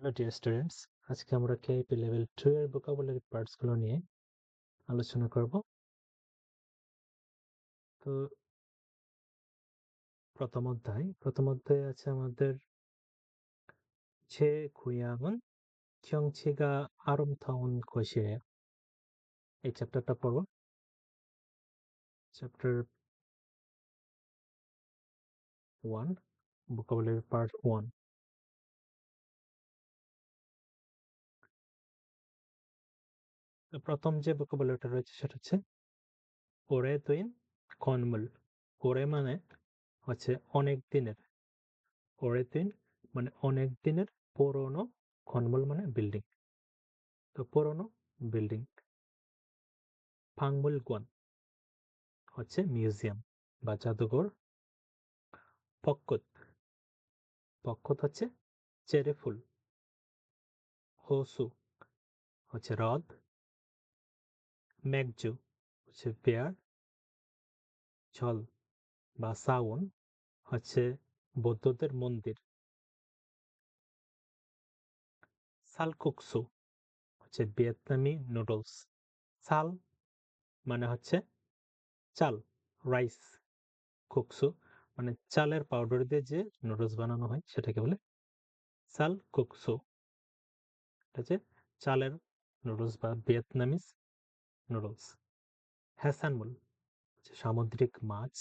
Hello dear students, আজকে আমরা কেইপি level 2 এর ভোকাবুলারি পার্টস গুলো নিয়ে আলোচনা করব। তো প্রথম অধ্যায়ে আছে আমাদের 제 고향은 경치가 아름다운 곳이에요। এই চ্যাপ্টারটা পড়ব। Chapter 1, vocabulary part 1। তো প্রথম যে ভোকাবুলারিটা রয়েছে সেটা হচ্ছে 오래된 건물। ওরে মানে হচ্ছে অনেক দিনের, 오래된 মানে অনেক দিনের, পুরনো, 건물 মানে বিল্ডিং। তো পুরনো বিল্ডিং। 박물관 হচ্ছে মিউজিয়াম বা জাদুঘর। 벚꽃 হচ্ছে চেরি ফুল। 호수 হচ্ছে হ্রদ। 맥주 হচ্ছে বিয়ার। ঝল বা সাউন হচ্ছে বৌদ্ধদের মন্দির। সালকুকসু হচ্ছে ভিয়েতনামি নুডলস। সাল মানে হচ্ছে চাল, রাইস। কুকসু মানে চালের পাউডার দিয়ে যে নুডলস বানানো হয় সেটাকে বলে সালকুকসু। এটা হচ্ছে চালের নুডলস বা ভিয়েতনামিজ নুডলস। হ্যাসানমুল সামুদ্রিক মাছ।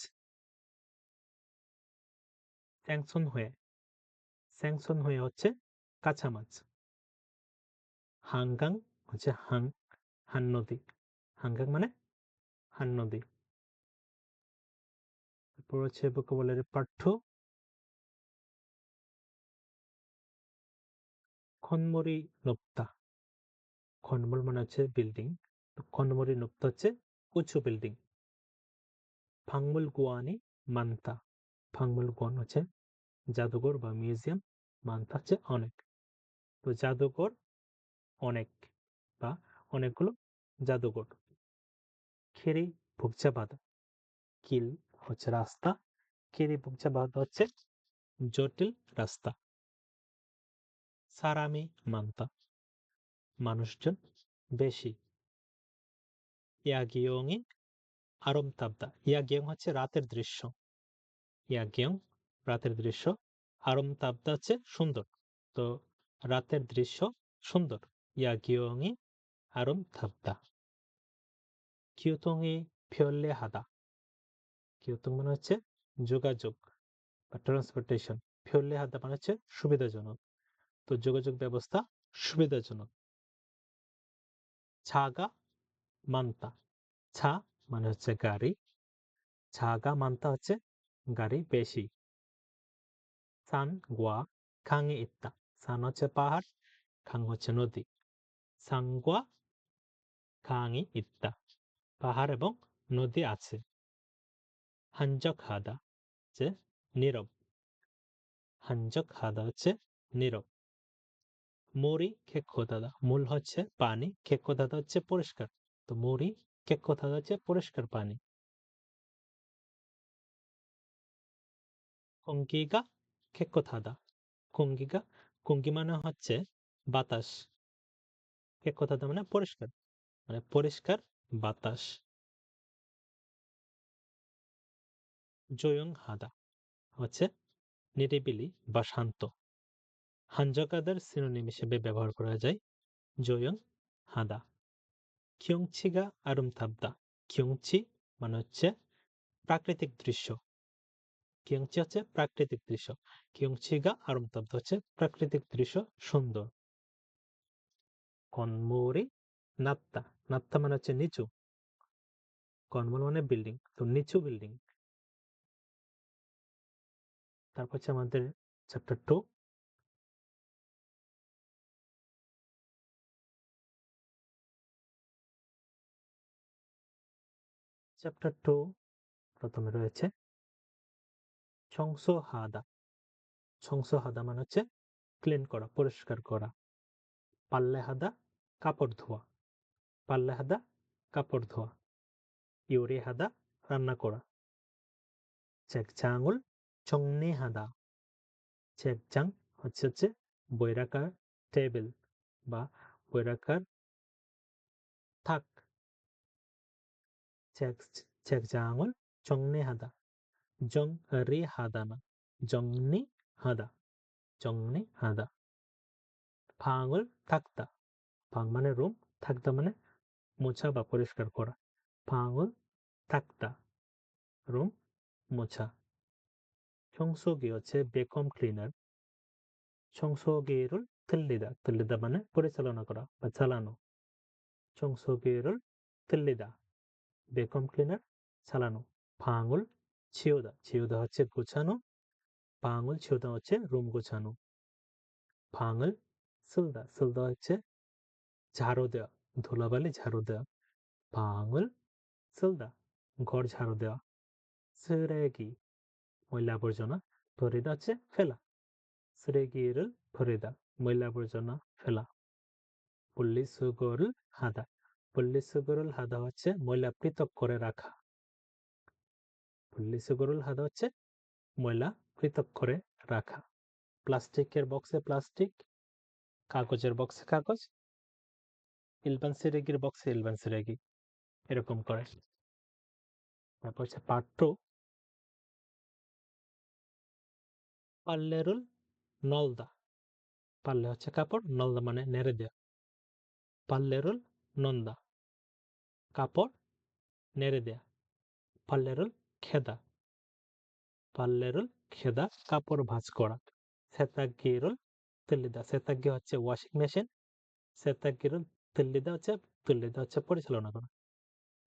স্যাংসন হয়ে হচ্ছে কাঁচা মাছ। হাঙ্গাং হচ্ছে হান নদী। হাঙ্গাং মানে হান নদী। তারপর হচ্ছে ভোকাবুলারি পাঠ্য খনমরি নোক্তা। খনমল মানে হচ্ছে বিল্ডিং, খনমরি নোক্তা হচ্ছে উঁচু বিল্ডিং। ফাংমুল গুয়ানি মান্তা। ফাংমুল গুয়ান হচ্ছে জাদুঘর বা মিউজিয়াম, মান্তা হচ্ছে অনেক। তো জাদুঘর অনেক বা অনেকগুলো জাদুঘর। খেরি ভুকচাবাদ কিল হচ্ছে রাস্তা। খেরি ভুকচাবাদ হচ্ছে জটিল রাস্তা। সারামি মান্তা মানুষজন বেশি। ইয়াগিয়ংই আরমতাবদা। ইয়াগিয়ং হচ্ছে রাতের দৃশ্য। ইয়াগিয়ং রাতের দৃশ্য। আরমতাবদা হচ্ছে সুন্দর। তো রাতের দৃশ্য সুন্দর। ইয়াগিয়ংই আরমতাবদা। কিউতংই ফি올레하다। কিউতং মানে হচ্ছে যোগাযোগ বা ট্রান্সপোর্টেশন। ফি올레하다 মানে হচ্ছে সুবিধাজনক। তো যোগাযোগ ব্যবস্থা সুবিধাজনক। ছাগা মান্তা। ছা মানে হচ্ছে গাড়ি। ছাগা মান্তা হচ্ছে গাড়ি বেশি। 산과 강이 있다। 산 হচ্ছে পাহাড়, 강 হচ্ছে নদী। 산과 강이 있다। পাহাড় এবং নদী আছে। 한적하다 হচ্ছে নীরব। 한적하다 হচ্ছে নীরব। 물이 깨끗하다। মূল হচ্ছে পানি, 깨끗하다 হচ্ছে পরিষ্কার। তো 물이 깨끗하다 হচ্ছে পরিষ্কার পানি। 공기가 깨끗하다। 공기 মানে হচ্ছে বাতাস। 깨끗하다 মানে পরিষ্কার, মানে পরিষ্কার বাতাস। 조용하다 হচ্ছে নিরিবিলি বা শান্ত। 한적하다র সিনোনিম হিসেবে ব্যবহার করা যায় 조용하다। 경치가 아름답다। 경치 মানে হচ্ছে প্রাকৃতিক দৃশ্য। 경치 হচ্ছে প্রাকৃতিক দৃশ্য। 경치가 아름답다 হচ্ছে প্রাকৃতিক দৃশ্য সুন্দর। 건물이 낮다। 낮다 মানে হচ্ছে নিচু। 건물 মানে বিল্ডিং, তো নিচু বিল্ডিং। তারপর হচ্ছে আমাদের চ্যাপ্টার 2। চ্যাপ্টার 2 প্রথমে রয়েছে 청소하다। 청소하다 মানে হচ্ছে ক্লিন করা, পরিষ্কার করা। 빨래하다 কাপড় ধোয়া। 빨래하다 কাপড় ধোয়া। 요리하다 রান্না করা। 책장을 정리하다। 책장 হচ্ছে বই রাখার টেবিল বা বই রাখার থাক। 책장을 정리하다. 정리하다나 정리하다. 정리하다. 방을 닦다. 방 মানে রুম, 닦다 মানে মোছা বা পরিষ্কার করা। 방을 닦다. রুম মোছা। 청소기 হচ্ছে ভ্যাকুয়াম ক্লিনার। 청소기를 틀리다. 틀리다 মানে পরিচালনা করা বা চালানো। 청소기를 틀리다. ভ্যাকুয়াম ক্লিনার চালানো। 방을 치우다. 치우다 হচ্ছে গোছানো। 방을 치우다 হচ্ছে রুম গোছানো। 방을 쓸다. 쓸다 হচ্ছে ঝাড়ু দেওয়া, ধুলাবালি ঝাড়ু দেওয়া। 방을 쓸다. ঘর ঝাড়ু দেওয়া। 쓰레기 ময়লা আবর্জনা। 버리다 হচ্ছে ফেলা। 쓰레기를 버리다. ময়লা আবর্জনা ফেলা। 분리수거를 하다. 분리수거를 하다 হচ্ছে ময়লা পৃথক করে রাখা। 분리수거를 하다 হচ্ছে ময়লা পৃথক করে রাখা। প্লাস্টিকের বক্সে প্লাস্টিক, কাগজের বক্সে কাগজ, ইলবান সিরেগির বক্সে ইলবান সিরেগি, এরকম করে। তারপর হচ্ছে পার্ট 2, পাল্লেরুল নলদা। পাল্লে হচ্ছে কাপড়, নলদা মানে নেড়ে দেয়া। পাল্লেরুল নন্দা কাপড় নেড়ে দেয়া। পাল্লেরুল খেদা। পাল্লেরুল খেদা কাপড় ভাঁজ করা। সেতাগিরুল তুল্লিদা। সেতাগি হচ্ছে ওয়াশিং মেশিন। সেতাগিরুল তুল্লিদা হচ্ছে পরিচালনা করা।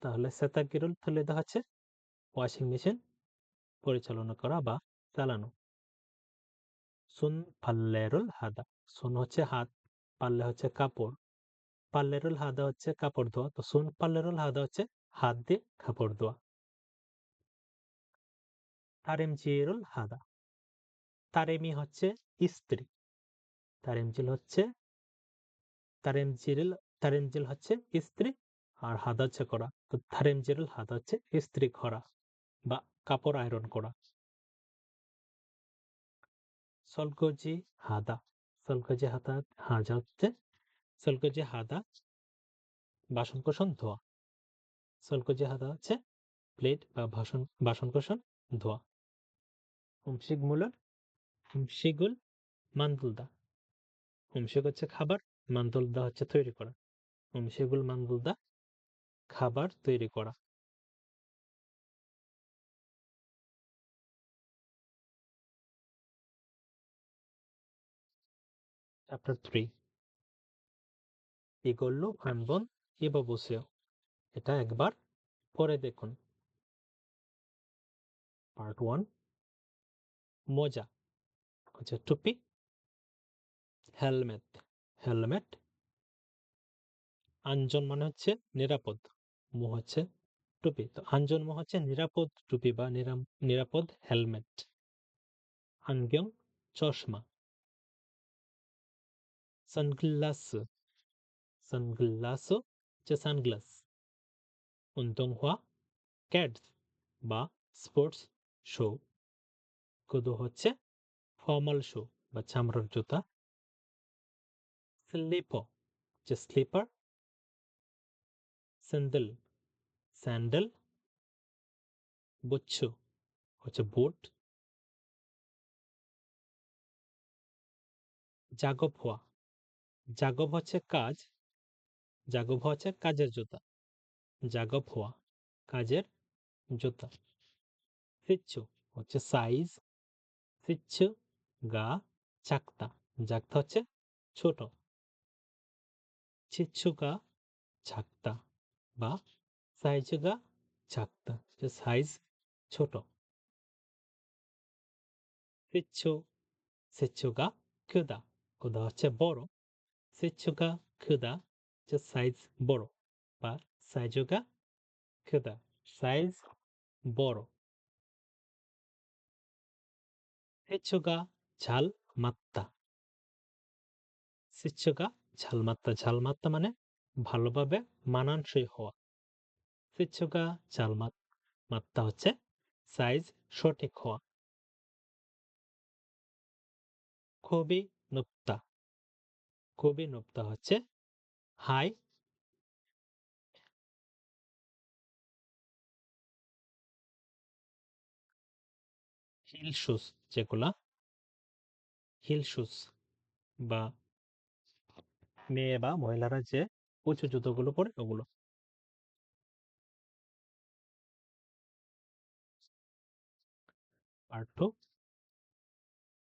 তাহলে সেতাগিরুল তুল্লিদা হচ্ছে ওয়াশিং মেশিন পরিচালনা করা বা চালানো। সুন পাল্লেরুল হাদা। সুন হচ্ছে হাত, পাল্লে হচ্ছে কাপড়। পাল্লেরুল হাদা হচ্ছে কাপড় ধোয়া। তো সুন পাল্লেরুল হাদা হচ্ছে হাত দিয়ে কাপড় ধোয়া। তারিমজিরুল হাদা। তারিমি হচ্ছে ইস্ত্রি। তারিমজিল হচ্ছে ইস্ত্রি আর হাদা হচ্ছে করা। তো তারিমজিরুল হাদা হচ্ছে ইস্ত্রি করা বা কাপড় আয়রন করা। সলগজি হাদা। সলগজি হাদা বাসন কোসন ধোয়া। সলগজি হাদা হচ্ছে প্লেট বা বাসন কোসন ধোয়া। হুমশিগুল মান্দুলদা। হুমশিগ হচ্ছে খাবার, মান্দুলদা হচ্ছে তৈরি করা। হুমশিগুল মান্দুলদা খাবার তৈরি করা। চ্যাপ্টার 3, 이걸로 한번 입어보세요. এটা একবার পরে দেখুন। পার্ট 1, মোজা হচ্ছে টুপি। হেলমেট হেলমেট আঞ্জন মানে হচ্ছে নিরাপদ, মু হচ্ছে টুপি। তো আঞ্জন মু হচ্ছে নিরাপদ টুপি বা নিরাপদ হেলমেট। আঙ্গিয়ং চশমা। সানগ্লাস হচ্ছে সানগ্লাস। 운동화 ক্যাডস বা স্পোর্টস শু। গুদু হচ্ছে ফর্মাল শু বা চামড়ার জুতা। স্লিপার হচ্ছে স্লিপার। স্যান্ডেল বুচ্ছু হচ্ছে বুট। জাগব হওয়া। জাগব হচ্ছে কাজ, জাগব হচ্ছে কাজের জুতা। জাগব হওয়া কাজের জুতা। ফিচ্ছু হচ্ছে সাইজ। ফিচ্ছু গা চাকতা। জাকতা হচ্ছে ছোট। চিচ্ছুগা ঝাকতা বা সাইজুগা ঝাকতা যে সাইজ ছোট। ফিচ্ছু সিচ্ছুগা ক্ষুদা। ক্ষুদা হচ্ছে বড়। সিচ্ছুগা ক্ষুদা যে সাইজ বড় বা সাইজুগা ক্ষুদা সাইজ বড়। সিচ্ছুগা ঝাল মাত্তা। সিচ্ছুগা ঝালমাত্তা। ঝালমাত্তা মানে ভালোভাবে মানানসই হওয়া। সিচ্ছুগা মাত্তা হচ্ছে সাইজ সঠিক হওয়া। খুবই নুক্তা খুবই 높다 হচ্ছে হাই। হিল শুজ যেগুলা, হিল শুজ বা মেয়ে বা মহিলারা যে উঁচু জুতোগুলো পরে ওগুলো। Part two,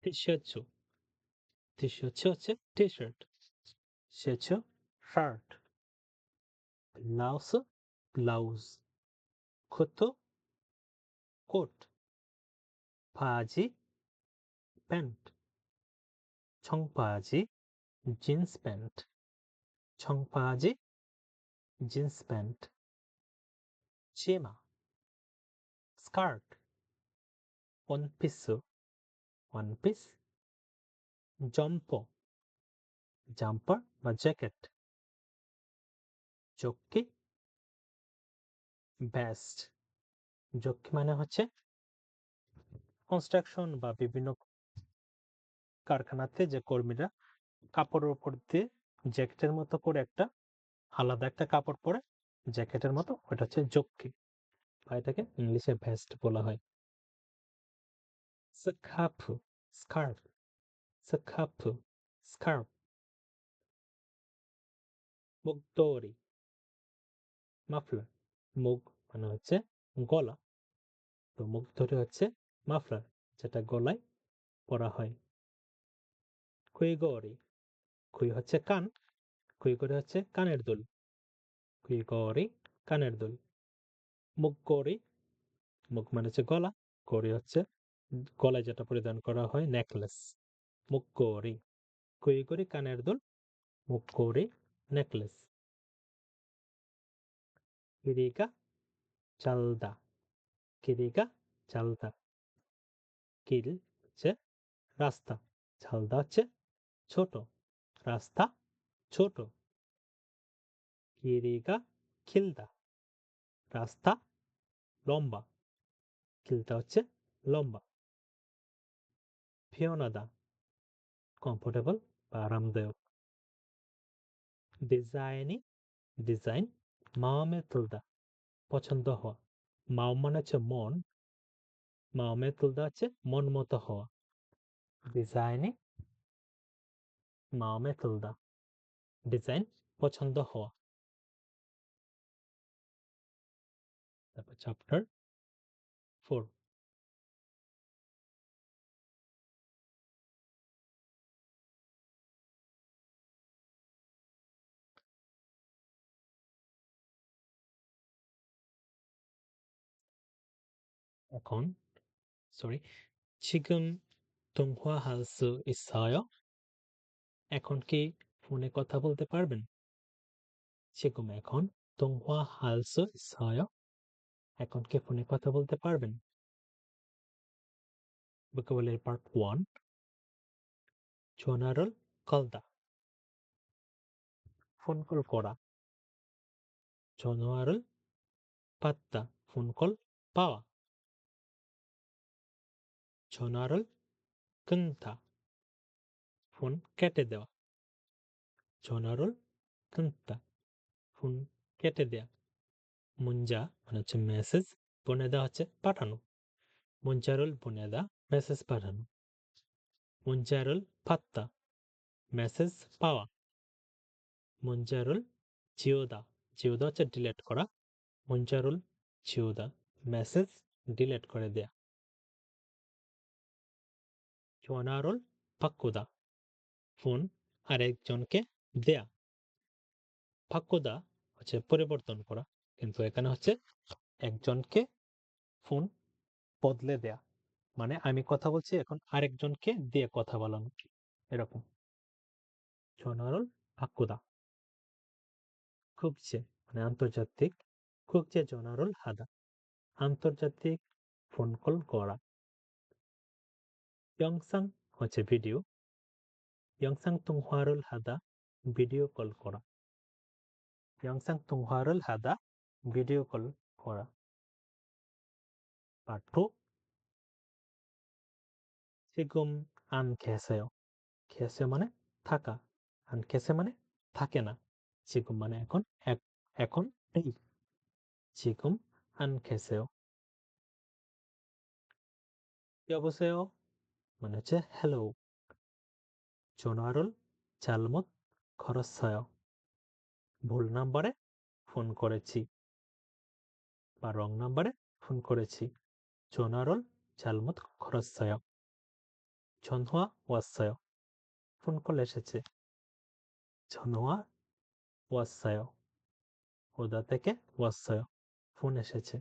티셔츠। 티셔츠 হচ্ছে T shirt, 셔츠 shirt, blouse blouse, 코트 coat, 바지 pant, 청바지 jeans pant, 청바지 jeans pant, 치마 skirt, 원피스 one piece, 점퍼 jumper বা জ্যাকেট, জক্কি ভেস্ট। জক্কি মানে হচ্ছে কনস্ট্রাকশন বা বিভিন্ন কারখানাতে যে কর্মীরা কাপড়ের উপর দিয়ে জ্যাকেটের মতো করে একটা আলাদা একটা কাপড় পরে জ্যাকেটের মতো, ওটা হচ্ছে জক্কি বা এটাকে ইংলিশে ভেস্ট বলা হয়। স্কার্ফ স্কার্ফ, স্কার্ফ স্কার্ফ, মুগদড়ি মাফলার। মুগ মানে হচ্ছে গলা, তো মুগদড়ি হচ্ছে মাফলার যেটা গলায় পরা হয়। খুইগড়ি, খুই হচ্ছে কান, খুইগড়ি হচ্ছে কানের দুল, খুইগড়ি কানের দুল। মুগগড়ি, মুগ মানে হচ্ছে গলা, গড়ি হচ্ছে গলায় যেটা পরিধান করা হয় নেকলেস, মুগগড়ি। খুইগড়ি কানের দুল, মুগগড়ি নেকলেস। কিরিকা চালদা, কিরিকা চালদা। কিল হচ্ছে রাস্তা, চালদা হচ্ছে ছোট, রাস্তা ছোট। কিরিকা খিলদা, রাস্তা লম্বা, খিলদা হচ্ছে লম্বা। ফিওনাদা কমফোর্টেবল বা আরামদায়ক। ডিজাইনি ডিজাইন, মাওমে তুলদা পছন্দ হওয়া, মাও মানে হচ্ছে মন, মাওমে তুলদা হচ্ছে মন মতো হওয়া। ডিজাইনি মাওমে তুলদা ডিজাইন পছন্দ হওয়া। তারপর চ্যাপ্টার 4। এখন সরি, 지금 통화할 수 있어요? এখন কি ফোনে কথা বলতে পারবেন? 지금 এখন 통화할 수 있어요? এখন কি ফোনে কথা বলতে পারবেন? vocabulary part 1, 전화를 걸다 폰콜 করা, 전화를 받다 폰콜 পাওয়া, 전화를 끊다 ফোন কেটে দেওয়া, 전화를 끊다 ফোন কেটে দেয়া। 문자 মানে হচ্ছে মেসেজ, 보내다 হচ্ছে পাঠানো, 문자를 보내다 মেসেজ পাঠানো। 문자를 받다 মেসেজ পাওয়া, 문자를 지우다, 지우다 হচ্ছে ডিলিট করা, 문자를 지우다 মেসেজ ডিলিট করে দেয়া। 전화를 바꾸다 ফোন আরেকজনকে দেয়া, 바꾸다 হচ্ছে পরিবর্তন করা, কিন্তু এখানে হচ্ছে একজনকে ফোন বদলে দেয়া, মানে আমি কথা বলছি এখন আরেকজনকে দিয়ে কথা বলানো এরকম। 전화를 바꾸다 국제 মানে আন্তর্জাতিক, 국제 전화를 하다 আন্তর্জাতিক ফোন কল করা। 영상 হচ্ছে ভিডিও, 영상 통화를 하다 ভিডিও কল করা, 영상 통화를 하다 ভিডিও কল করা। পার্ট 2, 지금 안 계세요, 계세요 মানে থাকা, আনখেসে মানে থাকে না, 지금 মানে এখন নেই, 지금 안 계세요. 여보세요 মানে হচ্ছে হ্যালো। 전화를 잘못 걸었어요. ভুল নাম্বারে ফোন করেছি বা রং নাম্বারে ফোন করেছি। 전화를 잘못 걸었어요. 전화 왔어요. ফোনকল এসেছে। 전화 왔어요. ওদা থেকে 왔어요. ফোন এসেছে।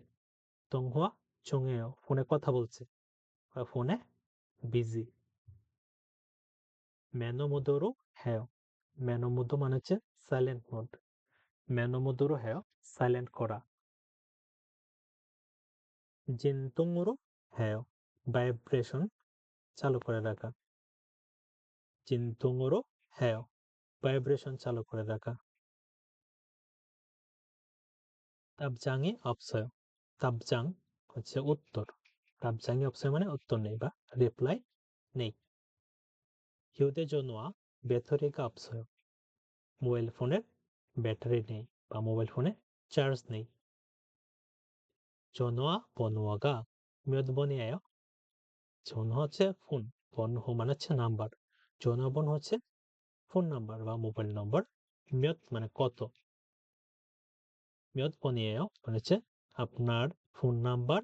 통화 중이에요. ফোনে কথা বলছে বা ফোনে বিজি। মেনো মোড으로 해요. মেনো মোড মানে হচ্ছে সাইলেন্ট মোড। মেনো মোড으로 해요. সাইলেন্ট করা। 진동으로 해요. ভাইব্রেশন চালু করে রাখা। 진동으로 해요. ভাইব্রেশন চালু করে রাখা। 답장이 없어요. 답장 হচ্ছে উত্তর। 답장이 없어요 মানে উত্তর নেই বা রিপ্লাই নেই। 휴대전화 배터리가 없어요. মোবাইল ফোনের ব্যাটারি নেই বা মোবাইল ফোনে চার্জ নেই। 전화번호가 몇 번이에요? 전화 হচ্ছে ফোন, 번호 মানে হচ্ছে নাম্বার। 전화번호 হচ্ছে ফোন নাম্বার বা মোবাইল নম্বর। 몇 মানে কত। 몇 번이에요 মানে হচ্ছে আপনার ফোন নাম্বার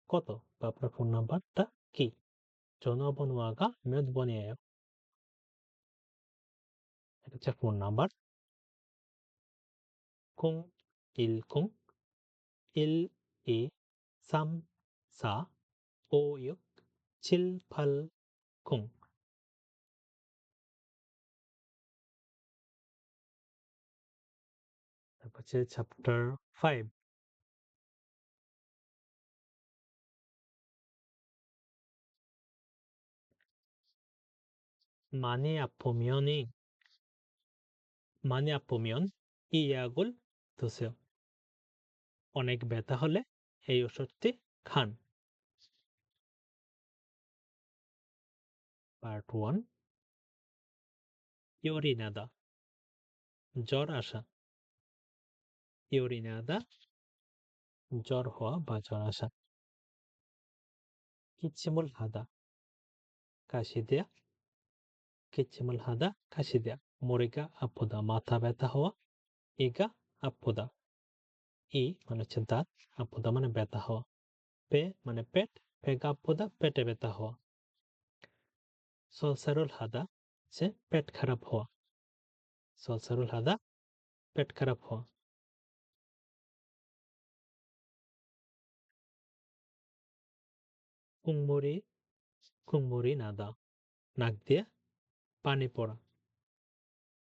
কত বা আপনার ফোন নাম্বারটা কি। 전화번호가 몇 번이에요? এটা হচ্ছে ফোন নাম্বার। 010 1234 56 780। তারপর হচ্ছে চ্যাপ্টার 5। 많이 아프면이 많이 아프면 이 약을 드세요. অনেক ব্যথা হলে এই ওষুধটি খান। পার্ট 1। 열이 나다 জ্বর আসা। 열이 나다 জ্বর হওয়া বা জ্বর আসা। 기침을 하다 কাশি দেয়া। 기침을 하다 কাশি দেয়া। 머리가 아프다 মাথা ব্যথা হওয়া। 이가 아프다 이 মানে হচ্ছে দাঁত, আফুদা মানে ব্যথা হওয়া। পে মানে পেট, পেটে আফুদা পেটে ব্যথা হওয়া। সলসারুল হাদা হচ্ছে পেট খারাপ হওয়া। সলসারুল হাদা পেট খারাপ হওয়া। কুংমুরি কুংমুরি নাদা নাক দিয়ে পানি পড়া।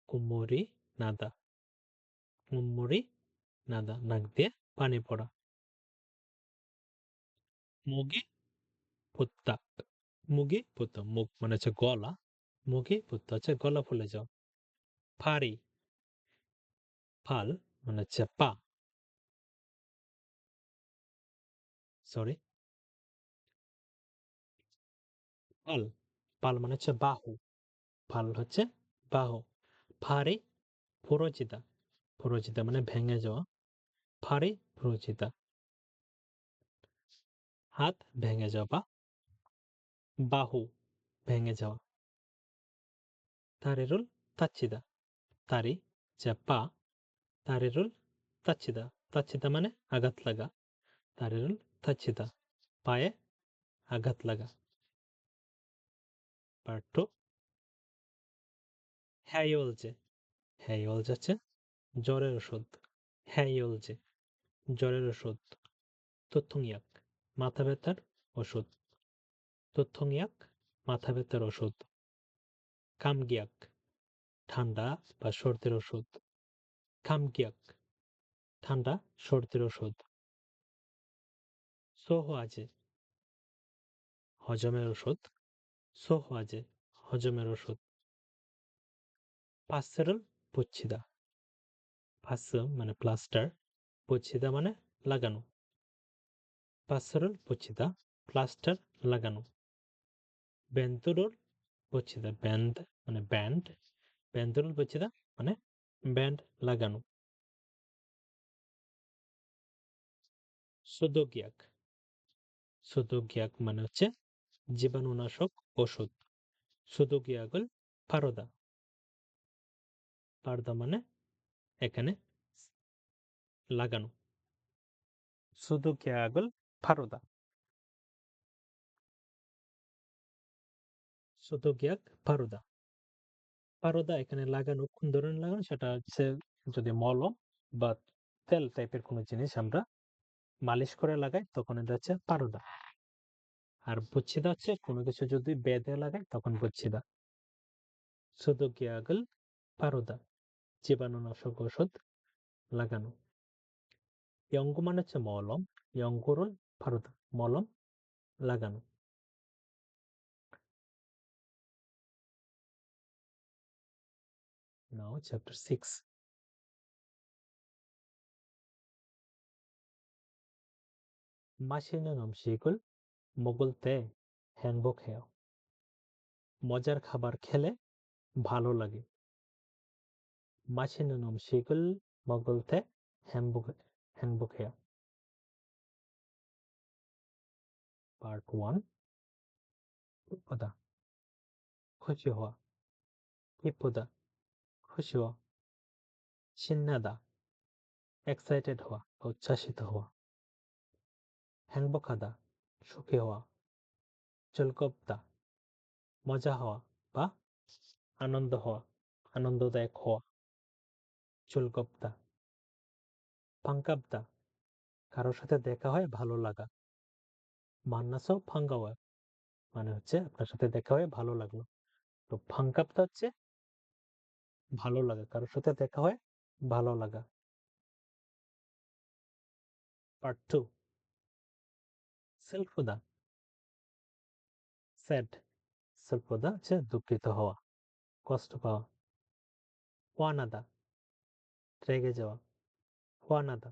কুমুরি নাদা কুমুরি নাদা নাক দিয়ে পানি পড়া। মুগি পুত্তা মুগি পুত্তা মুখ মানে হচ্ছে গলা। মুগি পুত্তা হচ্ছে গলা ফুলে যাওয়া। ফাড়ি ফাল মানে হচ্ছে পা। সরি পাল পাল মানে হচ্ছে বাহু। পাল হচ্ছে বাহু। ফাড়ি ফুরোচিতা ফুরোচিতা মানে ভেঙে যাওয়া। ফাড়ি ফুরোচিতা হাত ভেঙে যাওয়া বা বাহু ভেঙে যাওয়া। 다리를 다치다 다리 যা পা। 다리를 다치다 다치다 মানে আঘাত লাগা। 다리를 다치다 পায়ে আঘাত লাগা। পার্ট 2। হ্যাইওলজে হ্যাইওলজে হচ্ছে জ্বরের ওষুধ। হ্যাইওলজে জ্বরের ওষুধ। তোত্থংয়াক মাথা ব্যথার ওষুধ। তোত্থংয়াক মাথা ব্যথার ওষুধ। কামগিয়াক ঠান্ডা বা সর্দির ওষুধ। কামগিয়াক ঠান্ডা সর্দির ওষুধ। সোহোয়াজে হজমের ওষুধ। সোহোয়াজে হজমের ওষুধ। পাসেরল পুচ্ছিদা পাস মানে প্লাস্টার, পুচ্ছিদা মানে লাগানো। পাসেরল পুচ্ছিদা প্লাস্টার লাগানো। বেন্তুরুল পুচ্ছিদা ব্যান্ড মানে ব্যান্ড। ব্যান্ডরুল বচ্চিদা মানে ব্যান্ড লাগানো। সুদোগিয়াক সুদোগিয়াক মানে হচ্ছে জীবাণুনাশক ওষুধ। সুদোগিয়াগল পারদা পারদা মানে এখানে লাগানো। সুদোগিয়াগল পারদা সুদোগিয়াক পারদা পারদা এখানে লাগানো কোন ধরনের লাগানো সেটা হচ্ছে যদি মলম বা তেল টাইপের কোনো জিনিস আমরা মালিশ করে লাগাই তখন এটা হচ্ছে পারদা। আর বুচ্ছিদা হচ্ছে কোনো কিছু যদি বেঁধে লাগাই তখন বুচ্ছিদা। সুদোগিয়াগল পারদা জীবাণুনাশক ওষুধ লাগানো। ইয়ঙ্গু মানে হচ্ছে মলম, ইয়ঙ্গুরুল পারদা মলম লাগানো। Now chapter 6. 맛있는 음식을 먹을 때 행복해요. মজার খাবার খেলে ভালো লাগে। 맛있는 음식을 먹을 때 행복해요. Part 1. 기쁘다, খুশি হওয়া, 기쁘다, খুশি হওয়া, 신나다, excited হওয়া, উচ্ছ্বাসিত হওয়া, 행복하다, সুখী হওয়া, 즐겁다, মজা হওয়া বা আনন্দ হওয়া, আনন্দদায়ক হওয়া, 즐겁다, 반갑다, কারোর সাথে দেখা হয় ভালো লাগা। 만나서 반가워요 মানে হচ্ছে আপনার সাথে দেখা হয়ে ভালো লাগলো। তো 반갑다 হচ্ছে ভালো লাগা, কারোর সাথে দেখা হয় ভালো লাগা। পার্ট 2 슬프다 স্যাড 슬프다 হচ্ছে দুঃখিত হওয়া, কষ্ট পাওয়া। 화나다 রেগে যাওয়া, 화나다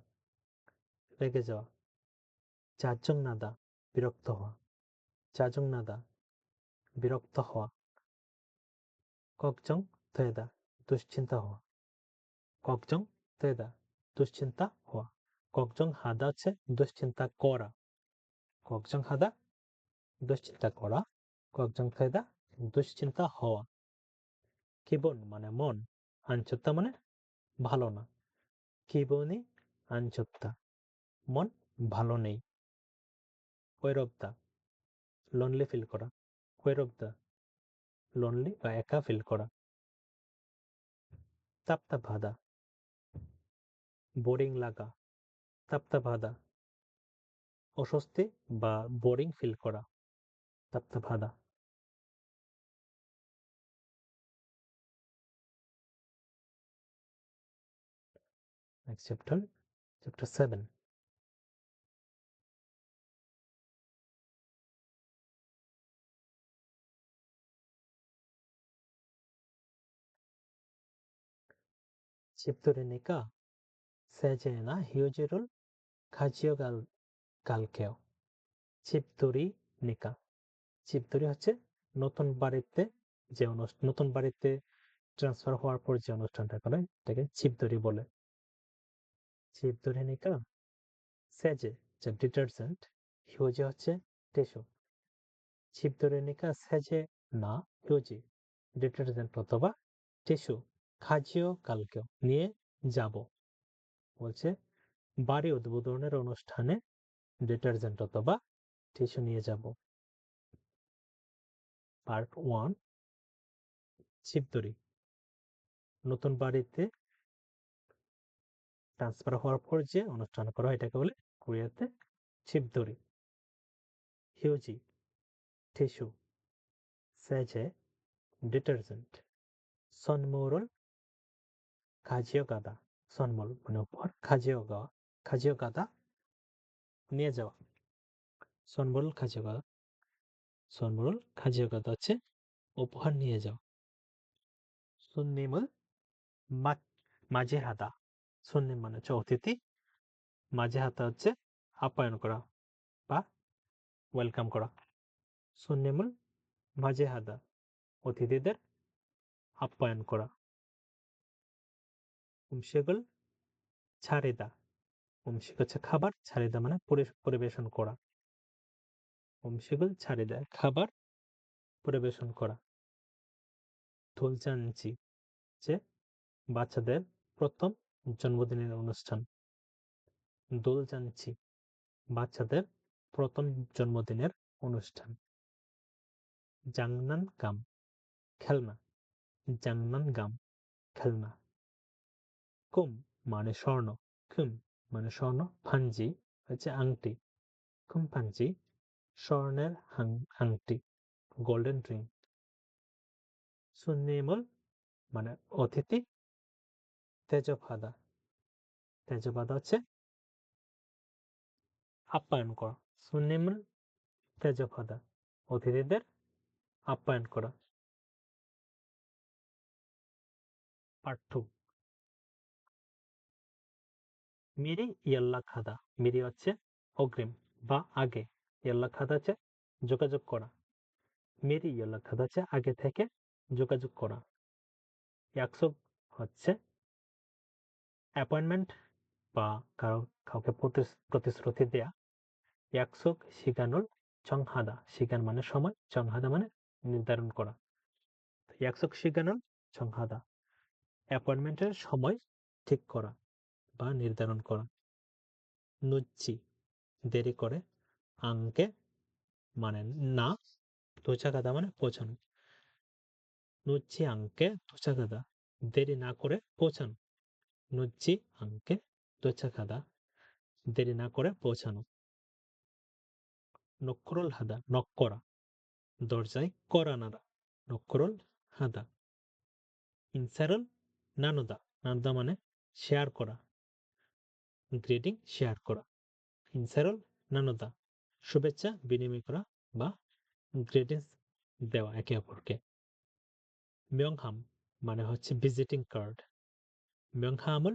রেগে যাওয়া। 짜증나다 বিরক্ত হওয়া, 짜증나다 বিরক্ত হওয়া। 걱정되다 দুশ্চিন্তা হওয়া, 걱정되다 দুশ্চিন্তা হওয়া। 걱정하다 হচ্ছে দুশ্চিন্তা করা, 걱정하다 দুশ্চিন্তা করা, 걱정되다 দুশ্চিন্তা হওয়া। 기분 মানে মন, 안 좋다 মানে ভালো না। 기분이 안 좋다 মন ভালো নেই। 외롭다 lonely ফিল করা, 외롭다 lonely বা একা ফিল করা। 답답하다 বোরিং লাগা, 답답하다 অস্বস্তি বা বোরিং ফিল করা, 답답하다। Next chapter, chapter 7. 집들이니까 세제나 휴지를 갈게요. 집들이니까 집들이 হচ্ছে নতুন বাড়িতে যে নতুন বাড়িতে ট্রান্সফার হওয়ার পর যে অনুষ্ঠানটা করে এটাকে 집들이 বলে। 집들이니까 세제 যে ডিটারজেন্ট, 휴지 হচ্ছে টিস্যু। 집들이니까 세제 না 휴지 ডিটারজেন্ট অথবা টিস্যু 가지요 갈게요 নিয়ে যাব। বলছে বাড়ি উদ্বোধনের অনুষ্ঠানে ডিটারজেন্ট অথবা টিস্যু নিয়ে যাব। পার্ট 1 집들이 নতুন বাড়িতে ট্রান্সফার হওয়ার পর যে অনুষ্ঠান করা হয় এটাকে বলে কোরিয়াতে 집들이। 휴지 টিস্যু, 세제 ডিটারজেন্ট, 선물을 가지어가다 선물 মানে উপহার, 가지어가다 নিয়ে যাওয়া। 선물을 가져가다 선물을 가져가다 হচ্ছে উপহার নিয়ে যাওয়া। 손님을 맞이하다 손님 মানে হচ্ছে অতিথি, 맞이하다 হচ্ছে আপ্যায়ন করা বা ওয়েলকাম করা। 손님을 맞이하다 অতিথিদের আপ্যায়ন করা। 음식을 차리다. 음식 হচ্ছে খাবার, 차리다 মানে পরিবেশন করা। 음식을 차리다 খাবার পরিবেশন করা। 돌잔치 যে বাচ্চাদের প্রথম জন্মদিনের অনুষ্ঠান। দোলযান্চি বাচ্চাদের প্রথম জন্মদিনের অনুষ্ঠান। 장난감 খেলনা। 장난감 খেলনা। 금 মানে স্বর্ণ। 금 মানে স্বর্ণ। 반지 হচ্ছে আংটি। 금 반지 স্বর্ণের আংটি। Golden ring. 손님을 মানে অতিথি। 대접하다 대접하다 হচ্ছে আপ্যায়ন করা। 손님을 대접하다 অতিথিদের আপ্যায়ন করা। পার্ট 2 মিরি 연락하다 মিরি হচ্ছে অগ্রিম বা আগে। 연락하다 হচ্ছে যোগাযোগ করা। মিরি 연락하다 হচ্ছে আগে থেকে যোগাযোগ করা। 약속 হচ্ছে অ্যাপয়েন্টমেন্ট বা কাউকে প্রতিশ্রুতি দেয়া। 약속 시간을 정하다 시간 মানে সময়, 정하다 মানে নির্ধারণ করা। 약속 시간을 정하다 অ্যাপয়েন্টমেন্টের সময় ঠিক করা বা নির্ধারণ করা। 늦지 দেরি করে। 안개 মানে না। 도착하다 মানে পৌঁছানো। 늦지 않게 도착하다 দেরি না করে পৌঁছানো। 늦지 않게 도착하다 দেরি না করে পৌঁছানো। নকরুল হাদা নক করা দরজায় কড়া নাড়া। নকরুল হাদা। ইনসারল নানুদা নানুদা মানে শেয়ার করা। গ্রিটিং শেয়ার করা। ইনসারল নানুদা শুভেচ্ছা বিনিময় করা বা গ্রিটিংস দেওয়া একে অপরকে। 명함 মানে হচ্ছে ভিজিটিং কার্ড। 명함을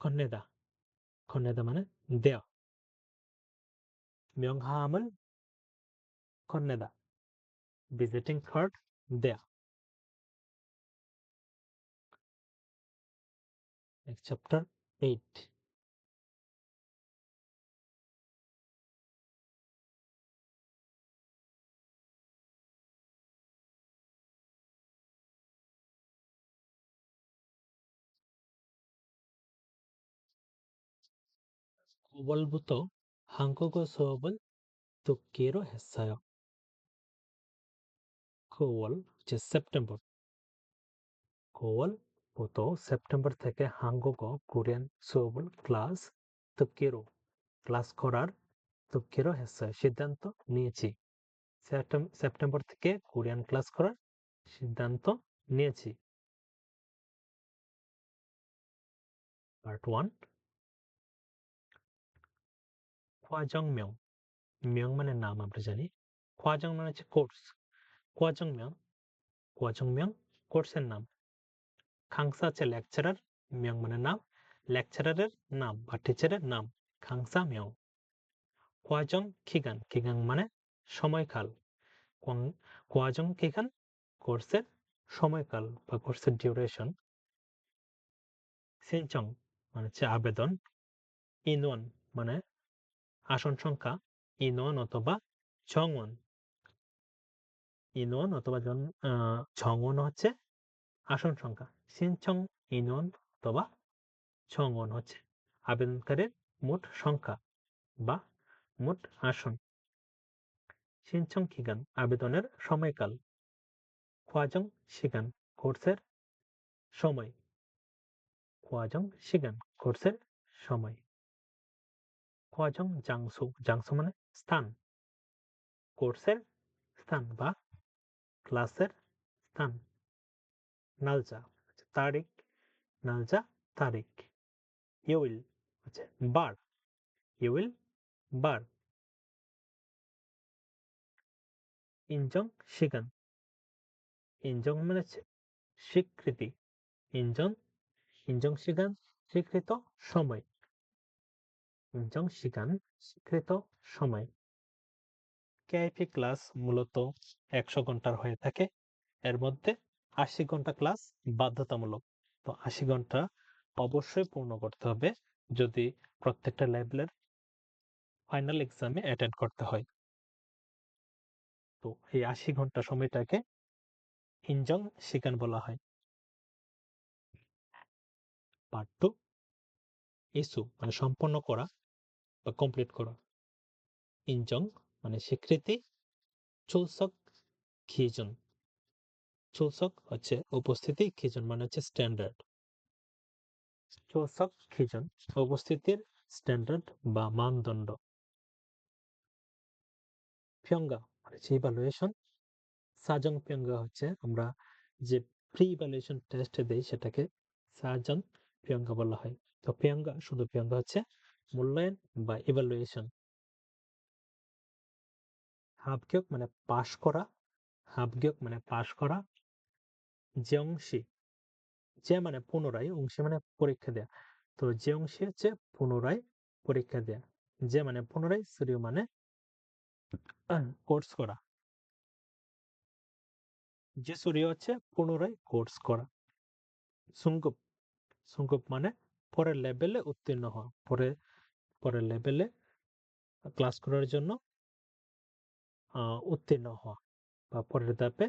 건네다 건네다 মানে দেওয়া। 명함을 건네다 ভিজিটিং কার্ড দেয়া। Next chapter 8 9월부터 한국어 수업을 듣기로 했어요. 9월 이제 September 9월부터 September থেকে 한국어 কোরিয়ান 수업을 클래스 듣기로 클래스 করার 듣기로 했어요. সিদ্ধান্ত নিয়েছি। সেপ্টেম্বর থেকে কোরিয়ান ক্লাস করার সিদ্ধান্ত নিয়েছি। পার্ট 1 과정명 명 মানে নাম আমরা জানি। 과정 মানে হচ্ছে কোর্স। 과정명 과정명 কোর্সের নাম। 강사 হচ্ছে লেকচারার। 명 মানে নাম। লেকচারারের নাম বা টিচারের নাম 강사명। 과정 기간 기간 মানে সময়কাল। 과정 기간 কোর্সের সময়কাল বা কোর্সের ডিউরেশন। 신청 মানে হচ্ছে আবেদন। 인원 মানে আসন সংখ্যা। 인원 অথবা 정원 인원 অথবা 정원 হচ্ছে আসন সংখ্যা। 신청 인원 অথবা 정원 হচ্ছে আবেদনকারীর মোট সংখ্যা বা মোট আসন। 신청 기간 আবেদনের সময়কাল। 과정 시간 কোর্সের সময়। 과정 시간 কোর্সের সময়। 과정 장소 장소 মানে স্থান। কোর্সের স্থান বা ক্লাসের স্থান। 날짜 তারিখ 날짜 তারিখ। 요일 হচ্ছে বার। 요일 বার। 인정 시간 인정 মানে হচ্ছে স্বীকৃতি। 인정 인정 시간 স্বীকৃত সময়। 인정 시간 স্বীকৃত সময়। কেআইপি ক্লাস মূলত 100 ঘন্টার হয়ে থাকে। এর মধ্যে 80 ঘন্টা ক্লাস বাধ্যতামূলক। তো 80 ঘন্টা অবশ্যই পূর্ণ করতে হবে যদি প্রত্যেকটা লেভেলের ফাইনাল এক্সামে অ্যাটেন্ড করতে হয়। তো এই 80 ঘন্টা সময়টাকে ইনজং শিকান বলা হয়। পার্ট 2 ইস্যু মানে সম্পন্ন করা বা কমপ্লিট করা। ইনজং মানে স্বীকৃতি, চুলসক খিজন। চুলসক হচ্ছে উপস্থিতি, খিজন মানে হচ্ছে স্ট্যান্ডার্ড। চুলসক খিজন উপস্থিতির স্ট্যান্ডার্ড বা মানদণ্ড। ফিয়ঙ্গা মানে হচ্ছে ইভালুয়েশন। সাজং ফিয়ঙ্গা হচ্ছে আমরা যে প্রি ইভালুয়েশন টেস্ট দেই সেটাকে সাজন ফিয়ঙ্গা বলা হয়। তো ফিয়ঙ্গা শুধু ফিয়ঙ্গা হচ্ছে মূল্যায়ন বা ইভালুয়েশন। হাবগ্যক মানে পাশ করা, হাবগ্যক মানে পাশ করা। যেংশি যে মানে পুনরায়, অংশী মানে পরীক্ষা দেয়া। তো যেংশি হচ্ছে পুনরায় পরীক্ষা দেয়া। যে মানে পুনরায়, সুরিয় মানে কোর্স করা। যে সুরিয় হচ্ছে পুনরায় কোর্স করা। সুঙ্গুপ সুঙ্গুপ মানে পরের লেভেলে উত্তীর্ণ হওয়া, পরের লেভেলে ক্লাস করার জন্য উত্তীর্ণ হওয়া বা পরের ধাপে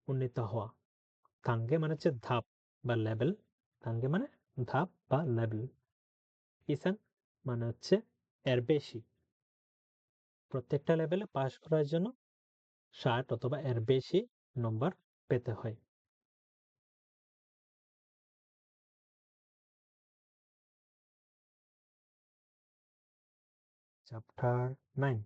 উন্নীত হওয়া। তাঙ্গে মানে হচ্ছে ধাপ বা লেভেল। তাঙ্গে মানে ধাপ বা লেভেল। ইসান মানে হচ্ছে এর বেশি। প্রত্যেকটা লেভেলে পাস করার জন্য 60 অথবা এর বেশি নম্বর পেতে হয়। চ্যাপ্টার 9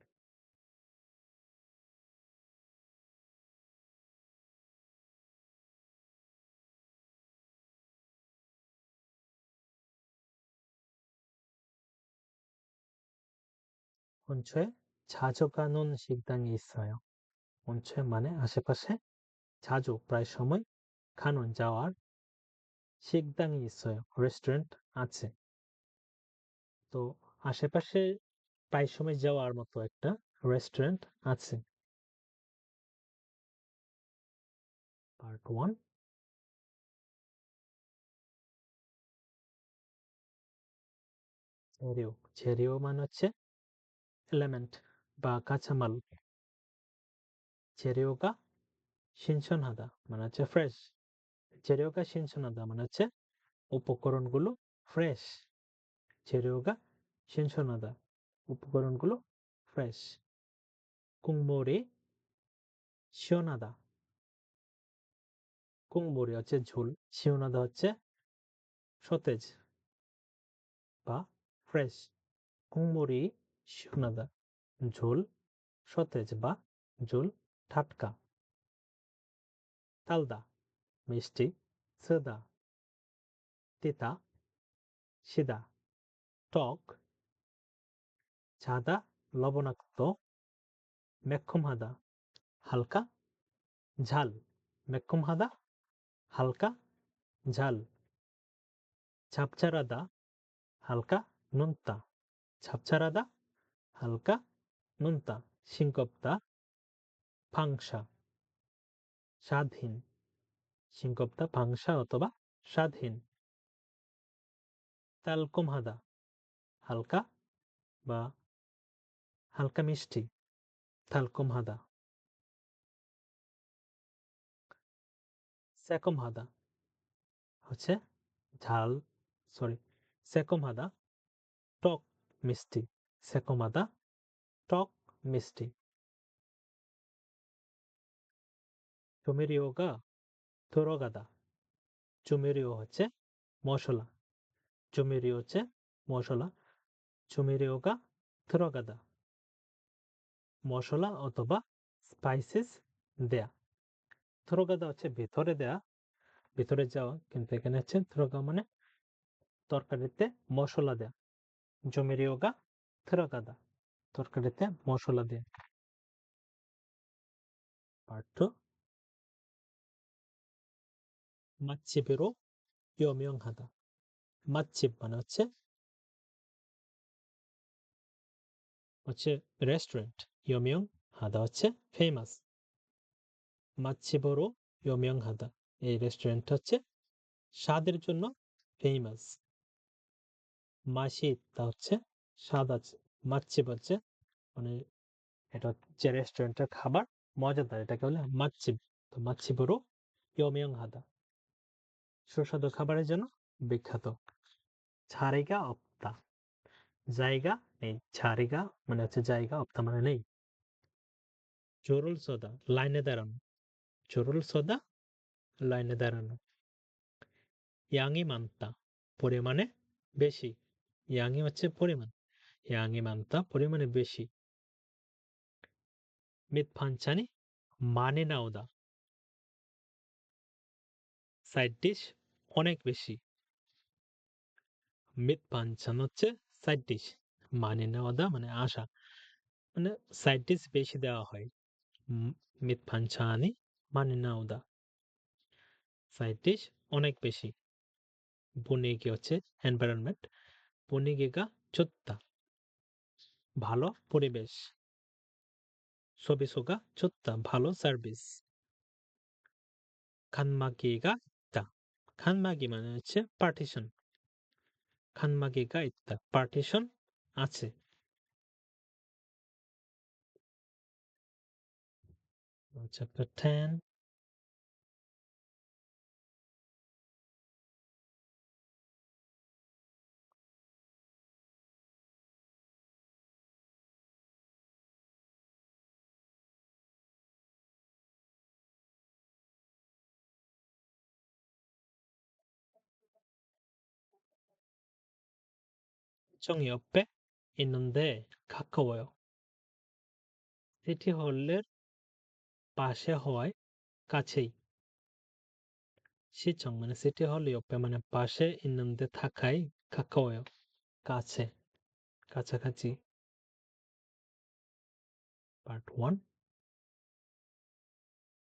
온초에 자주 가는 식당이 있어요. 온초에 মানে আশেপাশে 자주 প্রায় সময় 가는 যাওয়ার 식당이 있어요. রেস্টুরেন্ট আছে। তো আশেপাশে প্রায় সময় যাওয়ার মতো একটা রেস্টুরেন্ট আছে। পার্ট 1 재료 재료 মানে হচ্ছে এলিমেন্ট বা কাঁচামাল। 재료가 신선하다 মানে হচ্ছে ফ্রেশ। 재료가 신선하다 মানে হচ্ছে উপকরণগুলো ফ্রেশ। 재료가 신선하다 উপকরণগুলো ফ্রেশ। 국물이 시원하다 국물이 হচ্ছে ঝোল, 시원하다 হচ্ছে সতেজ বা ফ্রেশ। 국물이 시원하다 ঝোল সতেজ বা ঝোল টাটকা। 달다 মিষ্টি, 쓰다 তিতা, 시다 টক, 자다 লবণাক্ত, 매콤하다 হালকা ঝাল। 매콤하다 হালকা ঝাল। ঝাপঝারাদা হালকা নোনতা। ঝাপঝারাদা হালকা নোনতা। 싱겁다 방샤 স্বাদহীন। 싱겁다 방샤 অথবা স্বাদহীন। 달콤하다 হালকা বা হালকা মিষ্টি। 달콤하다 새콤하다 হচ্ছে ঝাল, সরি, 새콤하다 টক মিষ্টি। 새콤하다 টক মিষ্টি। 조미료가 들어가다 조미료 হচ্ছে মশলা। 조미료 হচ্ছে মশলা। 조미료가 들어가다 মশলা অথবা স্পাইসেস দেয়া। 들어가다 হচ্ছে ভেতরে দেয়া, ভেতরে যাওয়া, কিন্তু এখানে হচ্ছে 들어가 মানে তরকারিতে মশলা দেয়া। 조미료가 들어가다 তরকারিতে মশলা দেয়া। পার্ট 2 맛집으로 유명하다 맛집 মানে হচ্ছে রেস্টুরেন্ট। 유명하다 হচ্ছে ফেমাস। 맛집으로 유명하다 এই রেস্টুরেন্ট হচ্ছে স্বাদের জন্য ফেমাস। মাসিতা হচ্ছে স্বাদ আছে, মাচ্ছি বলছে মানে এটা হচ্ছে রেস্টুরেন্টের খাবার মজাদার, এটাকে বলে মাচ্ছি। তো মাচ্ছিবুরু ইয়মিয়ংহাদা সুস্বাদু খাবারের জন্য বিখ্যাত। ছারিগা অপ্তা জায়গা নেই, ছারিগা মানে হচ্ছে জায়গা, অপ্তা মানে নেই। জরুল সোদা লাইনে দাঁড়ানো, জরুল সোদা লাইনে দাঁড়ানো। ইয়াংই মান্তা পরিমাণে বেশি, ইয়াংই হচ্ছে পরিমাণ, ইয়াংই মান্তা পরিমাণে বেশি। মিত ফাঞ্চানি মানে নাওদা সাইড ডিশ অনেক বেশি। মিত ফাঞ্চান হচ্ছে সাইড ডিশ, মানে নাওদা মানে আশা, মানে সাইড ডিশ বেশি দেওয়া হয়। মিত ফাঞ্চানি মানে নাওদা সাইড ডিশ অনেক বেশি। বুনিগি হচ্ছে এনভায়রনমেন্ট, বুনিগিগা চুত্তা ভালো পরিবেশ। সবিসুগা চুত্তা ভালো সার্ভিস। খানমাগিগা ইত্তা খানমাগি মানে হচ্ছে পার্টিশন, খানমাগিগা ইত্তা পার্টিশন আছে। Chapter 10. 청 옆에 있는데 가까워요. 시티홀을 পাশে হওয়ায় কাছেই। 시청 মানে সিটি হল, 옆에 মানে পাশে, 있는데 থাকায়, 가까워요 কাছে, কাছাকাছি। পার্ট 1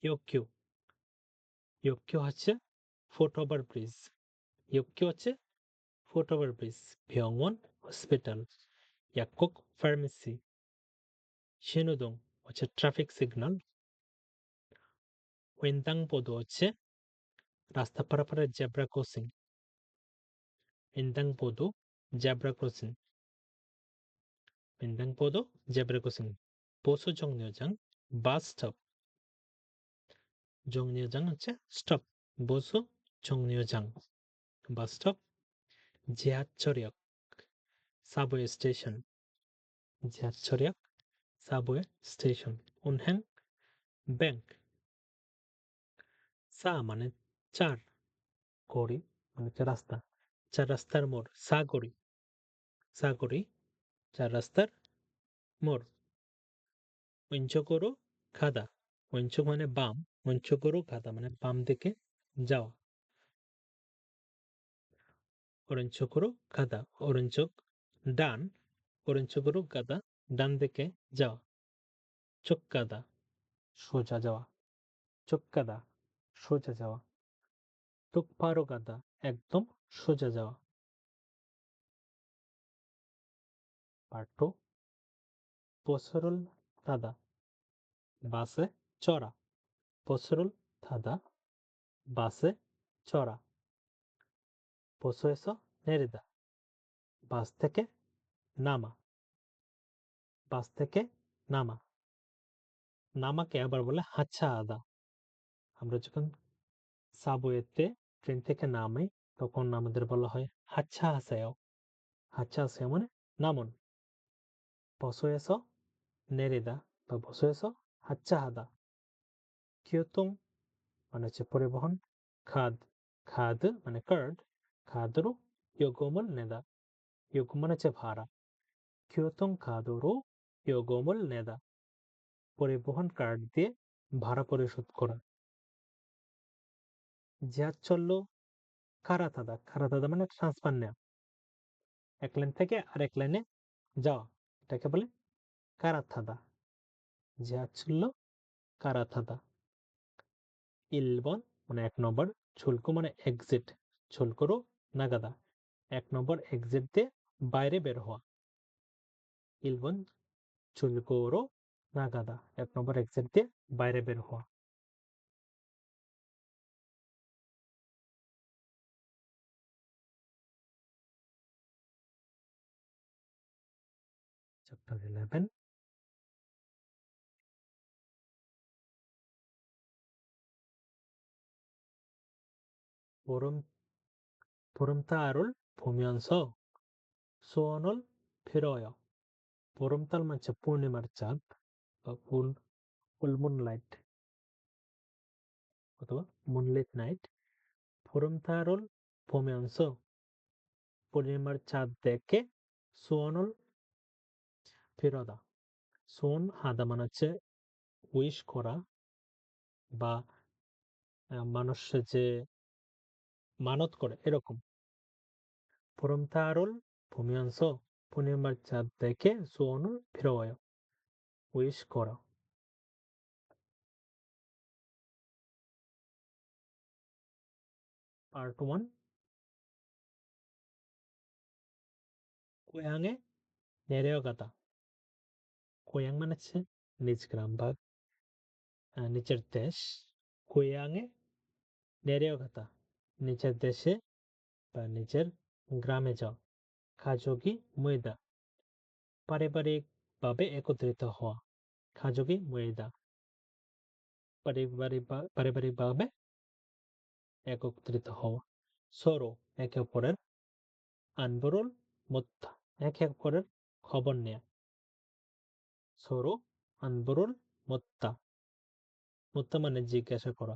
ইয়োকিউ, ইয়োকিউ হচ্ছে ফুটওভার ব্রিজ, ইয়োকিউ হচ্ছে ফুটওভার ব্রিজ। 병원 hospital, 약국 pharmacy. 신호등 হচ্ছে ট্রাফিক সিগন্যাল। 횡단보도 হচ্ছে রাস্তা পারাপারের zebra crossing, 횡단보도 zebra crossing, 횡단보도 zebra crossing. 보수 정류장 bus stop, 정류장 হচ্ছে stop, 보수 정류장 bus stop. 지하철역 subway station, 지하철역 subway station. 은행 bank. সা মানে চার, গড়ি মানে হচ্ছে রাস্তা, চার রাস্তার মোড় সাগরি, সাগরি চার রাস্তার মোড়। 왼쪽으로 가다, 왼쪽 মানে বাম, 왼쪽으로 가다 মানে বাম দিকে যাওয়া। 오른쪽으로 가다 오른쪽 ডান, 오른쪽으로 가다 ডান দিকে যাওয়া। 쭉 가다 সোজা যাওয়া, 쭉 가다 সোজা যাওয়া। 똑바로 가다 একদম সোজা যাওয়া। পার্ট 2 버스를 타다 বাসে চড়া, 버스를 타다 বাসে চড়া। 버스에서 내리다 বাস থেকে নামা, বাস থেকে নামা। নামাকে আবার বলে হাচ্ছা আদা। আমরা যখন সাবওয়েতে ট্রেন থেকে নামি তখন আমাদের বলা হয় হাচ্ছা হাসায়ও, হাচ্ছা হাসায়ও মানে নামুন। 버스에서 내리다 বা 버스에서 하차하다। 교통 মানে হচ্ছে পরিবহন, খাদ, খাদ মানে কার্ড, খাদ으로 요금을 내다, 요금 মানে হচ্ছে ভাড়া। 교통 카드로 요금을 내다 পরিবহন কার্ড দিয়ে ভাড়া পরিশোধ করা। 지하철로 갈아타다, 갈아타다 মানে ট্রান্সফার নেওয়া, এক লাইন থেকে আরেক লাইনে যাওয়া, এটাকে বলে 갈아타다। 지하철로 갈아타다। 1번 মানে 1 নম্বর, 출구 মানে এক্সিট, 출구로 나가다 1 নম্বর এক্সিট দিয়ে বাইরে বের হওয়া। 1번 출구로 나가다 1 নম্বর এক্সিট দিয়ে বাইরে বের হওয়া। 11. 보름달을 보면서 소원을 빌어요. 보름달 মানে পূর্ণিমার চাঁদ বা ফুল মুনলাইট অথবা মুনলিট নাইট 보름달을 보면서 পূর্ণিমার চাঁদ দেখে 소원을 빌어다. 소원 하다 মানে হচ্ছে উইশ করা বা মানুষ যে মানত করে এরকম 보름달을 보면서 পূর্ণিমার চাঁদ দেখে 소원을 빌어요. উইশ করা Part 1 고향에 내려가다 고향 মানে হচ্ছে নিজ গ্রাম বা নিজের দেশ 고향에 내려가다 নিজের দেশে বা নিজের গ্রামে যাওয়া 가족이 모이다 পারিবারিকভাবে একত্রিত হওয়া 가족이 모이다 পারিবারিকভাবে একত্রিত হওয়া 서로 একে অপরের 안부를 묻다 একে অপরের খবর নেয়া 서로 안부를 묻다 묻다 মানে জিজ্ঞাসা করা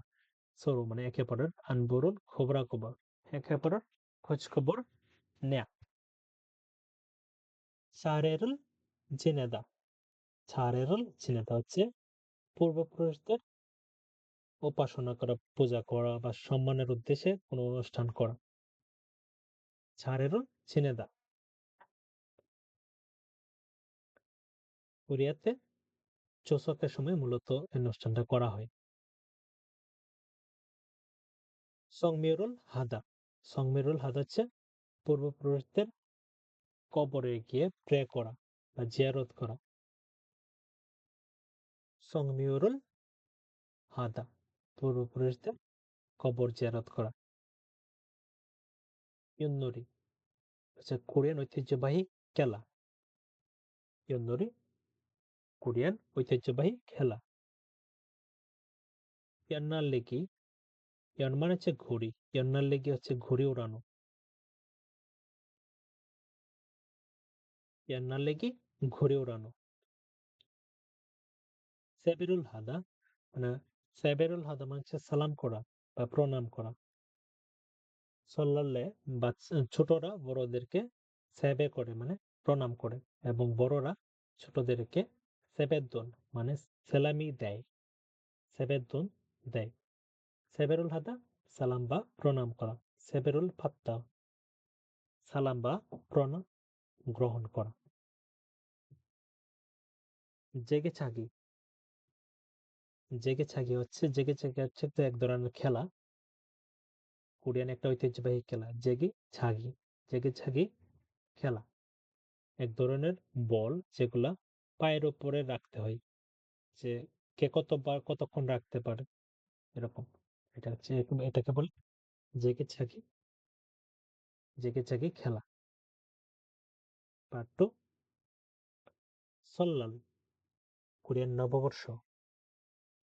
서로 মানে একে অপরের 안부를 খবরাখবর একে অপরের খোঁজ খবর নেয়া 차례를 지내다 차례를 지내다 হচ্ছে পূর্বপুরুষদের উপাসনা করা পূজা করা বা সম্মানের উদ্দেশ্যে কোনো অনুষ্ঠান করা 차례를 지내다 কোরিয়াতে চোসকের সময় মূলত অনুষ্ঠানটা করা হয় 성묘를 하다 성묘를 하다 হচ্ছে পূর্বপুরুষদের কবরে গিয়ে প্রে করা বা জিয়ারত করা 성묘를 하다 পূর্বপুরুষদের কবর জিয়ারত করা 윷놀이 হচ্ছে কোরিয়ান ঐতিহ্যবাহী খেলা 윷놀이 কোরিয়ান ঐতিহ্যবাহী খেলা ইয়ান্নারলেকি ইয়ান মানে হচ্ছে ঘুড়ি ইয়ান্নারলেকি হচ্ছে ঘুড়ি ওড়ানো ইয়ান্নারলেকি ঘুড়ি ওড়ানো সেবেরুল হাদা মানে সেবেরুল হাদা মানে হচ্ছে সালাম করা বা প্রণাম করা সল্লাল্লে ছোটরা বড়দেরকে সেবে করে মানে প্রণাম করে এবং বড়রা ছোটদেরকে সেবেদন মানে সেলামি দেয় সেবেদন দেয় সেবেরুল হাদা সালাম বা প্রণাম করা সেবেরুল ফাত্তা সালাম বা প্রণাম গ্রহণ করা জেগে ছাগি জেগে ছাগি হচ্ছে তো এক ধরনের খেলা কোরিয়ান একটা ঐতিহ্যবাহী খেলা জেগে ছাগি খেলা এক ধরনের বল যেগুলা পায়ের উপরে রাখতে হয় যে কে কতবার কতক্ষণ রাখতে পারে এরকম এটা হচ্ছে এটাকে বলে জেগে ছাগি খেলা পার্ট 2 সল্লাল কোরিয়ান নববর্ষ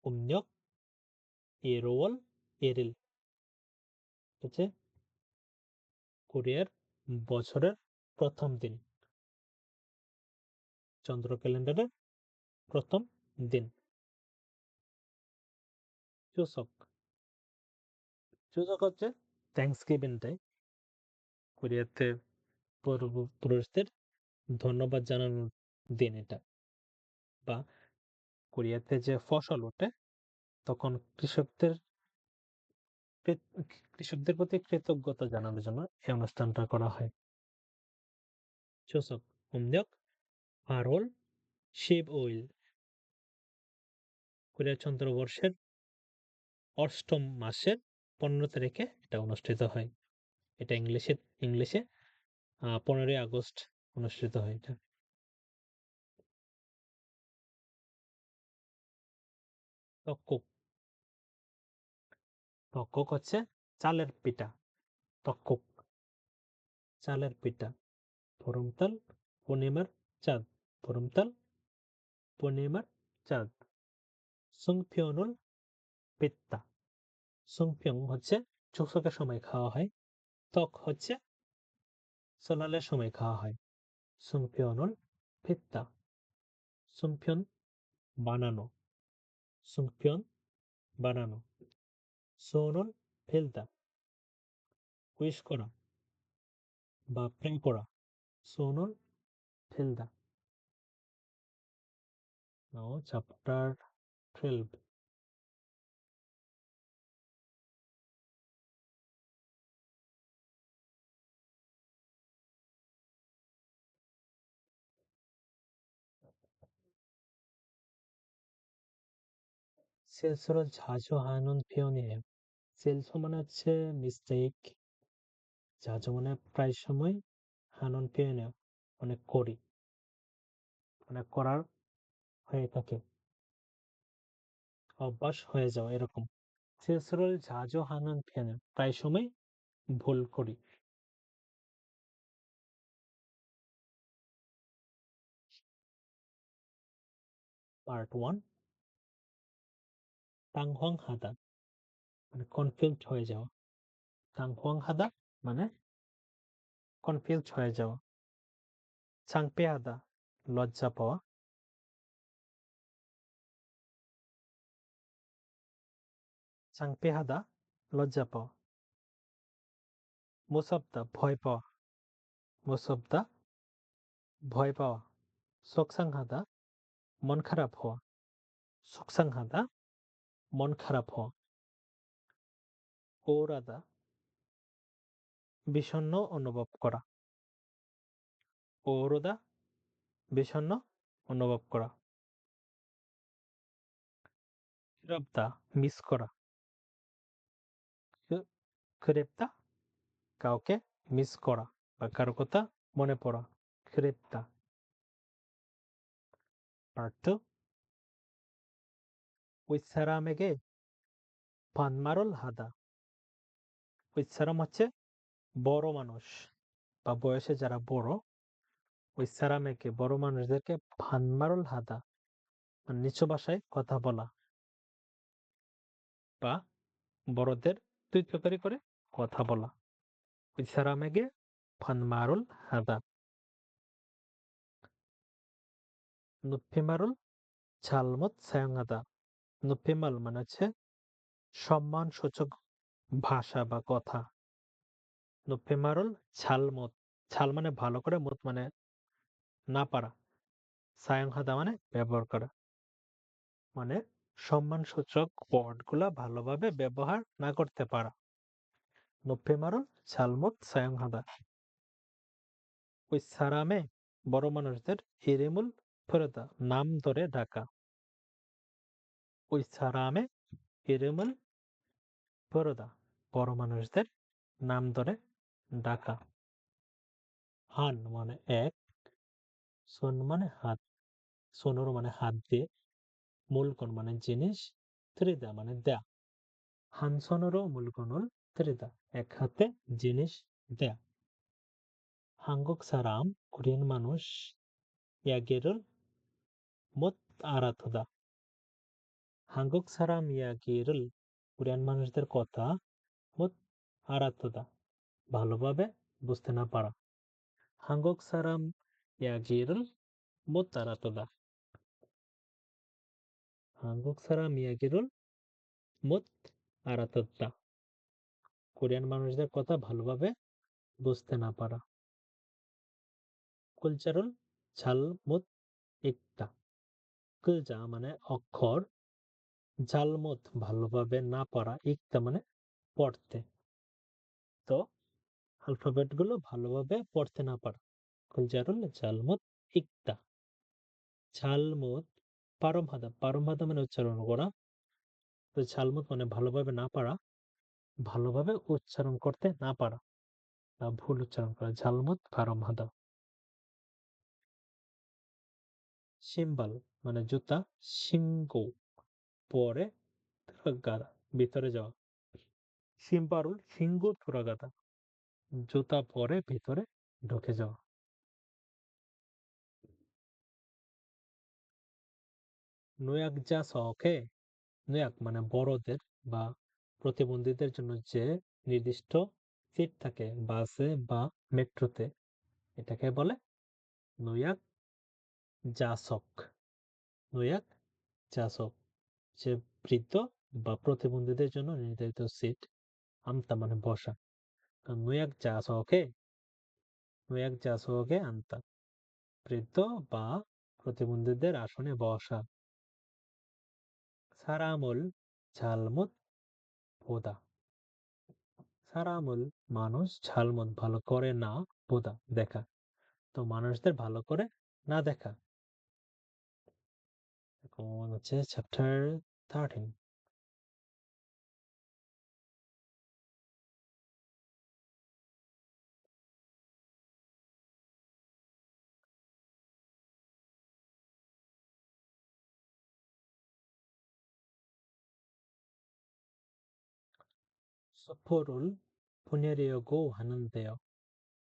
음력 1월 1일 হচ্ছে কোরিয়ার বছরের প্রথম দিন চন্দ্র ক্যালেন্ডারের প্রথম দিন চুসক চুসক হচ্ছে থ্যাঙ্কসগিভিং ডে কোরিয়াতে পূর্বপুরুষদের ধন্যবাদ জানানোর দিন এটা বা কোরিয়াতে যে ফসল ওঠে তখন কৃষকদের প্রতি কৃতজ্ঞতা জানানোর জন্য এই অনুষ্ঠানটা করা হয় চুসক 음력 8월 15일 কোরিয়া চন্দ্রবর্ষের অষ্টম মাসের 15 তারিখে এটা অনুষ্ঠিত হয় এটা ইংলিশে 15ই আগস্ট অনুষ্ঠিত হয় এটা তক্কক তক্কক হচ্ছে চালের পিঠা তক্কক চালের পিঠা 보름달 পূর্ণিমার চাঁদ 보름달, পূর্ণিমার চাঁদ। সুংপিয়নুল পিত্তা। সুংপিয়ং হচ্ছে চুসকের সময় খাওয়া হয়, ত্বক হচ্ছে সোলালের সময় খাওয়া হয়। সুংপিয়নুল পিত্তা। সুংপিয়ন বানানো, সুংপিয়ন বানানো। সোনুল ফেলতা, উইশ করা বা প্রেম করা। সোনুল ফেলদা। Now chapter 12. 실수를 자주 하는 표현이에요. 실수 মানে হচ্ছে মিস্টেক, 자주 মানে প্রায় সময়, 하는 표현이에요 মানে করি, মানে করার হয়ে থাকে, অভ্যাস হয়ে যাওয়া এরকম। 실수를 자주 하는 표현이에요 প্রায় সময় ভুল করি। পার্ট 1। 당황하다 মানে কনফিউজড হয়ে যাওয়া। 당황하다 মানে কনফিউজড হয়ে যাওয়া। 창피하다 লজ্জা পাওয়া। 창피하다 লজ্জা পাওয়া। 무섭다 ভয় পাওয়া। 무섭다 ভয় পাওয়া। 속상하다 মন খারাপ হওয়া। 속상하다 মন খারাপ হওয়া। উড়াদা বিষণ্ণ অনুভব করা। ওরদা বিষণ্ণ অনুভব করা। ফিরবদা মিস করা। 그립다 কাউকে মিস করা বা কারো কথা মনে পড়া। 그립다। পার্ট 2। 윗사람에게 반말을 하다। 윗사람 হচ্ছে বড় মানুষ বা বয়সে যারা বড়, 윗사람에게 বড় মানুষদেরকে 반말을 하다 মানে নিচু ভাষায় কথা বলা বা বড়দের তুই তকারি করে কথা বলা। 윗사람에게 반말을 하다। 높임말을 잘못 사용하다। 높임말 মানে হচ্ছে সম্মানসূচক ভাষা বা কথা। 높임말을 잘못, 잘 মানে ভালো করে, 못 মানে না পারা, 사용하다 মানে ব্যবহার করা, মানে সম্মানসূচক ওয়ার্ডগুলা ভালোভাবে ব্যবহার না করতে পারা। 높임말을 잘못 사용하다। 윗사람의 বড় মানুষদের 이름을 부르다 নাম ধরে ডাকা। 윗사람의 이름을 부르다 বড় মানুষদের নাম ধরে ডাকা। হান মানে এক, সোন মানে হাত, সোনর মানে হাত দিয়ে, মূলকন মানে জিনিস, ত্রিদা মানে দেয়া। হান সোনরও মূলকনুল ত্রিদা এক হাতে জিনিস দেয়া। 한국 사람 কোরিয়ান মানুষ 이야기를 못 알아듣다। 한국 사람 이야기를 কোরিয়ান মানুষদের কথা 못 알아듣다 ভালোভাবে বুঝতে না পারা। 한국 사람 이야기를 못 알아듣다। 한국 사람 이야기를 못 알아듣다 কোরিয়ান মানুষদের কথা ভালোভাবে বুঝতে না পারা। 글자를 잘못 읽다। 글자 মানে অক্ষর, 잘못 ভালোভাবে না পড়া, 읽다 মানে পড়তে। তো অ্যালফাবেট গুলো ভালোভাবে পড়তে না পারা। 글자를 잘못 읽다। 잘못 발음하다, 발음하다 মানে উচ্চারণ করা। তো 잘못 মানে ভালোভাবে না পারা, ভালোভাবে উচ্চারণ করতে না পারা বা ভুল উচ্চারণ করা। 잘못 발음하다। 신발 মানে জুতা, 신고 পরে 들어가다 ভিতরে যাওয়া। 신발을 신고 들어가다 জুতা পরে ভিতরে ঢুকে যাওয়া। 노약자석에 নোয়াক মানে বড়দের বা প্রতিবন্ধীদের জন্য যে নির্দিষ্ট সিট থাকে বাসে বা মেট্রোতে এটাকে বলে নোয়াক জাসক। নোয়াক জাসক যে বৃদ্ধ বা প্রতিবন্ধীদের জন্য নির্ধারিত সিট আমতা মানে বসা। নোয়াক জাসক에 আনতা বৃদ্ধ বা প্রতিবন্ধীদের আসনে বসা। 사람을 잘못 보다 사람을 মানুষ 잘못 ভালো করে না 보다 দেখা তো মানুষদের ভালো করে না দেখা এখন হচ্ছে চ্যাপ্টার 13 수포를 보내려고 하는데요.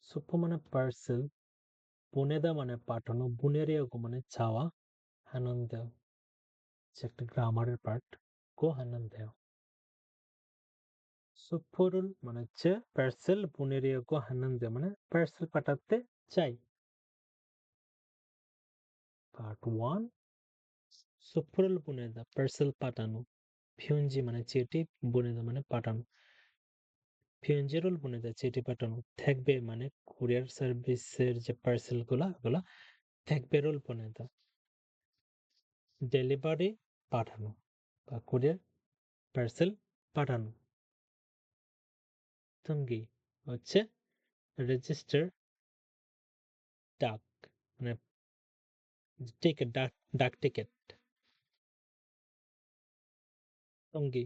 수포 মানে পার্সেল 보내다 মানে পাঠানো 보내려고 মানে চাওয়া 하는데요 যে একটা গ্রামারের পার্ট গো 하는데요 সুফরুল মানে হচ্ছে পার্সেল 보내려고 하는데 মানে পার্সেল পাঠাতে চাই পার্ট 1 সুফরুল 보내다 পার্সেল পাঠানো ফিউঞ্জি মানে চিঠি 보내다 মানে পাঠানো ফিউঞ্জিরুল 보내다 চিঠি পাঠানো থাকবে মানে কুরিয়ার সার্ভিসের যে পার্সেল ওগুলা থাকবেরুল 보내다 ডেলিভারি পাঠানো বা কুরিয়ার পার্সেল পাঠানো তঙ্গি হচ্ছে রেজিস্টার ডাক মানে টিকিট ডাক টিকিট তঙ্গি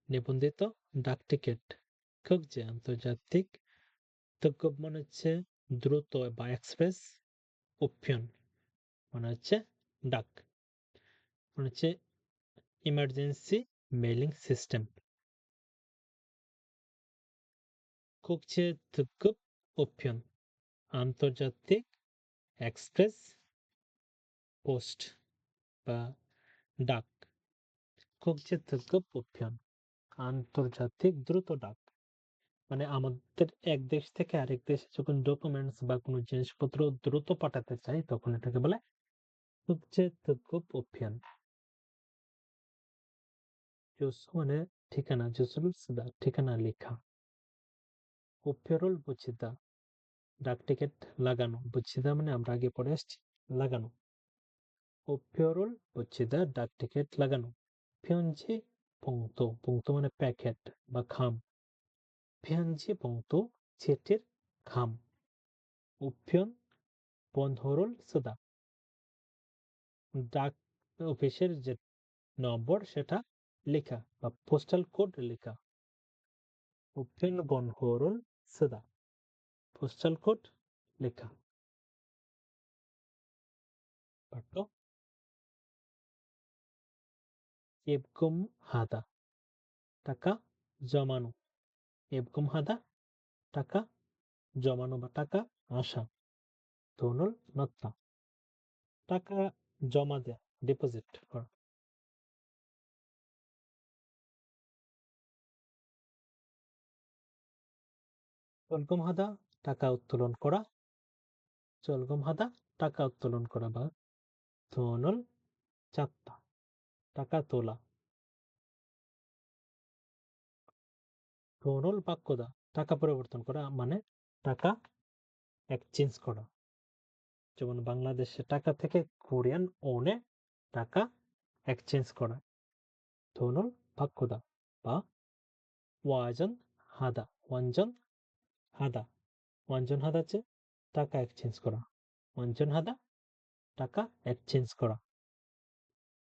নিবন্ধিত ডাক টিকিট যে আন্তর্জাতিক তজ্ঞব মানে হচ্ছে দ্রুত বা এক্সপ্রেস অপশন মানে হচ্ছে ডাক মানে হচ্ছে ইমার্জেন্সি মেইলিং সিস্টেম 국제 특급 우편 আন্তর্জাতিক এক্সপ্রেস পোস্ট বা ডাক 국제 특급 우편 আন্তর্জাতিক দ্রুত ডাক মানে আমাদের এক দেশ থেকে আরেক দেশে যখন ডকুমেন্টস বা কোনো জিনিসপত্র দ্রুত পাঠাতে চাই তখন এটাকে বলে 국제 특급 우편 주소 মানে ঠিকানা 주소를 쓰다 ঠিকানা লেখা 우표를 붙이다 ডাক টিকিট লাগানো 붙이다 মানে আমরা আগে পড়ে আসছি লাগানো 우표를 붙이다 ডাক টিকিট লাগানো 편지 봉투 মানে প্যাকেট বা খাম 편지 봉투 চিঠির খাম 우편 번호를 쓰다 ডাক অফিসের যে নম্বর সেটা লেখা বা পোস্টাল কোড লেখা 우편 번호를 쓰다 পোস্টাল কোড লেখা পাঠ্য 입금하다 টাকা জমানো 입금하다 টাকা জমানো বা টাকা আসা 돈을 넣다 টাকা জমা দেয়া ডিপোজিট করা জলগমহাদা টাকা উত্তোলন করা জলগমহাদা টাকা উত্তোলন করা বা 돈을 찾다 টাকা তোলা 돈을 바꾸다 টাকা পরিবর্তন করা মানে টাকা এক্সচেঞ্জ করা যেমন বাংলাদেশে টাকা থেকে কোরিয়ান ওনে টাকা এক্সচেঞ্জ করা 돈을 바꾸다 বা 완전하다 완전하다 হচ্ছে টাকা এক্সচেঞ্জ করা 완전하다 টাকা এক্সচেঞ্জ করা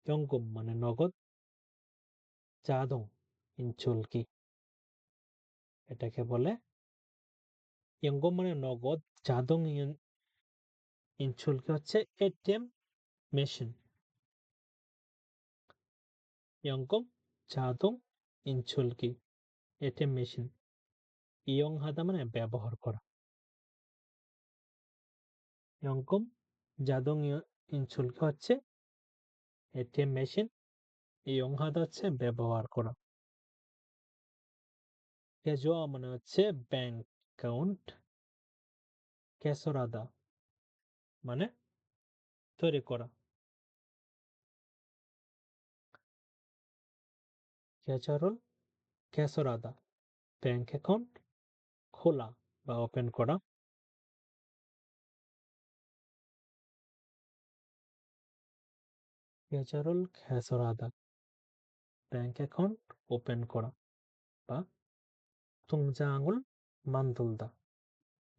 연금 মানে নগদ 자동 인출기 এটাকে বলে 연금 মানে নগদ 자동 인출기 হচ্ছে এটিএম মেশিন 연금 자동 인출기 এটিএম মেশিন 이용하다 মানে ব্যবহার করা 연금 자동 인출기 হচ্ছে ATM মেশিন 이용하다 হচ্ছে ব্যবহার করা 개조화 মানে হচ্ছে ব্যাংক অ্যাকাউন্ট 개설하다 মানে তৈরি করা 개설을 개설하다 ব্যাংক অ্যাকাউন্ট খোলা বা ওপেন করা 개설을 개설하다 ব্যাংক অ্যাকাউন্ট ওপেন করা বা 통장을 만들다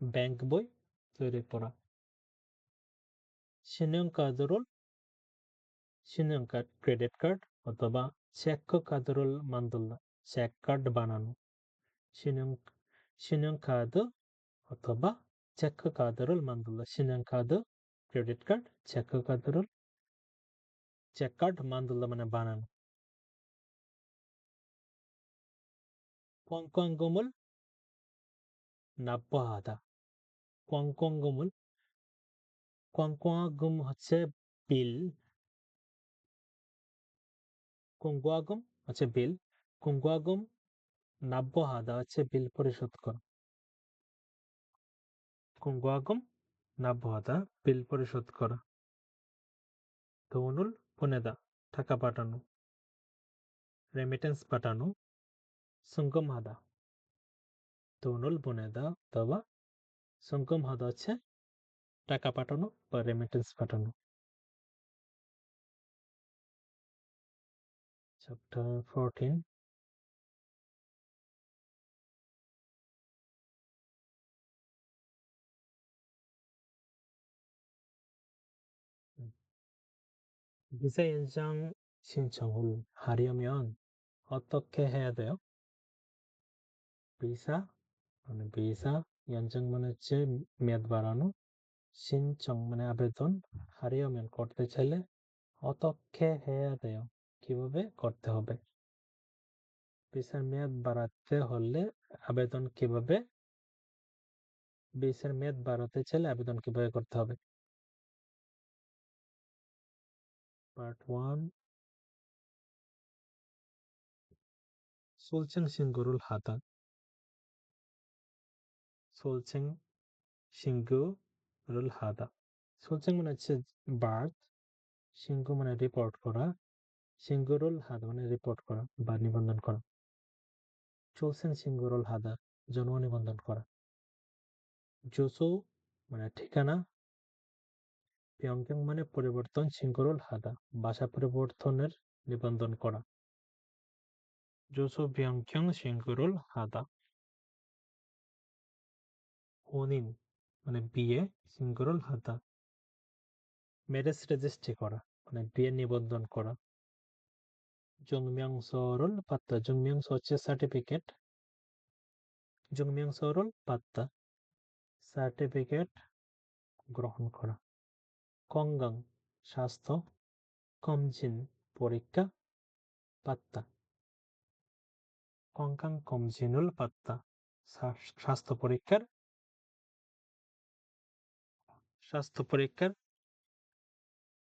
ব্যাংক বই তৈরি করা 신용카드를 신용카드 ক্রেডিট কার্ড অথবা 체크카드를 만들다 চেককার্ড বানানো 신용 신용카드 어떠바 체크카드를 만들다 신용카드 ক্রেডিট কার্ড 체크카드를 체크카드 만들다 মানে বানানো 꽝꽝금을 납부하다 꽝꽝금을 꽝꽝금 হচ্ছে বিল 꽝꽝금 হচ্ছে বিল 꽝꽝금 납부하다 হচ্ছে বিল পরিশোধ করা 꽝꽝금 납부하다 বিল পরিশোধ করা 돈을 보내다 টাকা পাঠানো রেমিটেন্স পাঠানো 송금하다 돈을 보내다 অথবা 송금하다 হচ্ছে টাকা পাঠানো বা রেমিটেন্স পাঠানো চ্যাপ্টার 14 비자 연장 신청을 하려면 어떻게 해야 돼요? 비자 비자 연장 মানে হচ্ছে মেয়াদ বাড়ানো 신청 মানে আবেদন 하려면 করতে চাইলে 어떻게 해야 돼요? কিভাবে করতে হবে ভিসার মেয়াদ বাড়াতে হলে আবেদন কিভাবে ভিসার মেয়াদ বাড়াতে চাইলে আবেদন কিভাবে করতে হবে পার্ট 1 솔청 신고를 하다 솔청 신고를 하다 솔청 মানে হচ্ছে বার্থ 신고 মানে রিপোর্ট করা 신고를 하다 মানে রিপোর্ট করা বা নিবন্ধন করা চলছেন 신고를 하다 জন্ম নিবন্ধন করা 주소 মানে ঠিকানা 변경 মানে পরিবর্তন 신고를 하다 ভাষা পরিবর্তনের নিবন্ধন করা 주소 변경 신고를 하다 혼인 মানে বিয়ে 신고를 하다 ম্যারেজ রেজিস্ট্রি করা মানে বিয়ে নিবন্ধন করা 증명서를 받다 증명서 হচ্ছে সার্টিফিকেট 증명서를 받다 সার্টিফিকেট গ্রহণ করা 건강 স্বাস্থ্য 검진 পরীক্ষা 받다 건강 검진을 받다 স্বাস্থ্য পরীক্ষার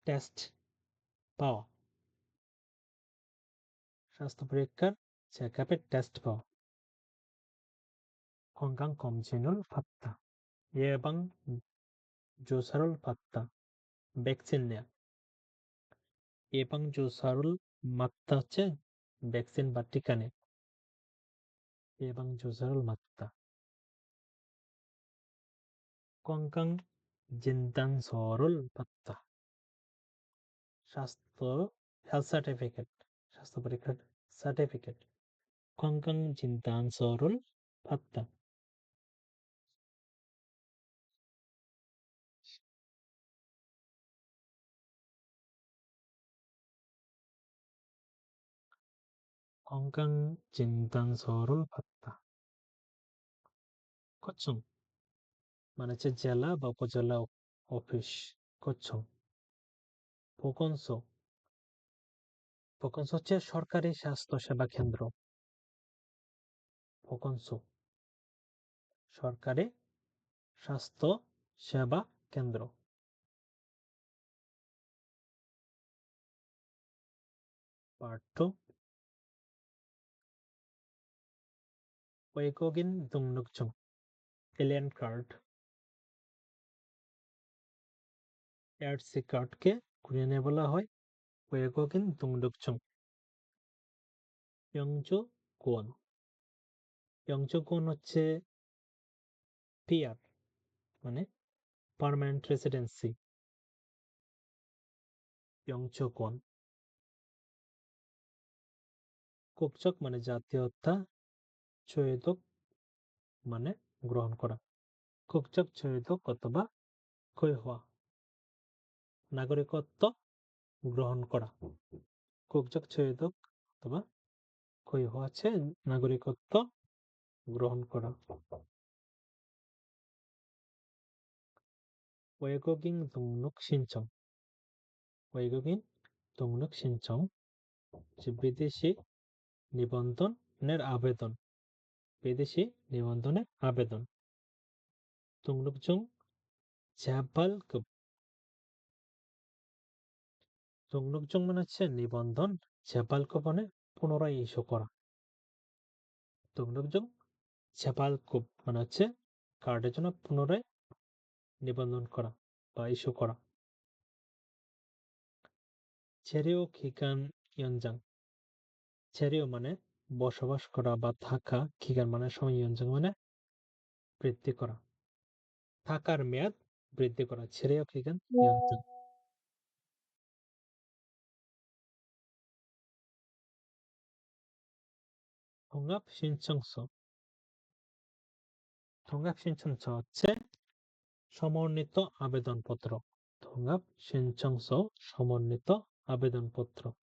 টেস্ট পাওয়া স্বাস্থ্য পরীক্ষার চেকআপের টেস্ট পাওয়া 건강 검진을 받다 예방 조사를 받다 ভ্যাকসিন নেয়া 예방 조사를 맞다 হচ্ছে ভ্যাকসিন বা টিকা নেয়া 예방 조사를 맞다 건강 진단서를 받다 স্বাস্থ্য হেলথ সার্টিফিকেট স্বাস্থ্য পরীক্ষার সার্টিফিকেট 건강 진단서를 받다 건강 진단서를 받다 কোচিং মানে হচ্ছে জেলা বা উপজেলা অফিস কোচিং 보건소 보건소 হচ্ছে সরকারি স্বাস্থ্য সেবা কেন্দ্র 보건소 সরকারি স্বাস্থ্য সেবা কেন্দ্র Part 2. 외국인 등록증 Alien card. এআরসি কার্ডকে ঘুরিয়ে বলা হয় 외국인 등록증। 영주권 영주권 হচ্ছে PR মানে পার্মানেন্ট রেসিডেন্সি। 영주권 국적 মানে জাতীয়তা, চয়েদক মানে গ্রহণ করা। 국적 চয়েদক অথবা ক্ষয় হওয়া, নাগরিকত্ব গ্রহণ করা। 국적 চয়েদক অথবা ক্ষয় হওয়া আছে নাগরিকত্ব গ্রহণ করা। 외국인 등록 신청 외국인 등록 신청 যে বিদেশি নিবন্ধনের আবেদন, বিদেশি নিবন্ধনের আবেদন। 등록증 재발급 등록증 মানে হচ্ছে নিবন্ধন, 재발급 মানে পুনরায় ইস্যু করা। 등록증 재발급 মানে হচ্ছে কার্ডের জন্য পুনরায় নিবন্ধন করা বা ইস্যু করা। 체류 기간 연장 체류 মানে বসবাস করা বা থাকা, 기간 মানে সময়, 연장 মানে বৃদ্ধি করা, থাকার মেয়াদ বৃদ্ধি করা। 체류 기간 연장। 통합신청서 통합신청서 হচ্ছে সমন্বিত আবেদনপত্র। 통합신청서 সমন্বিত আবেদনপত্র।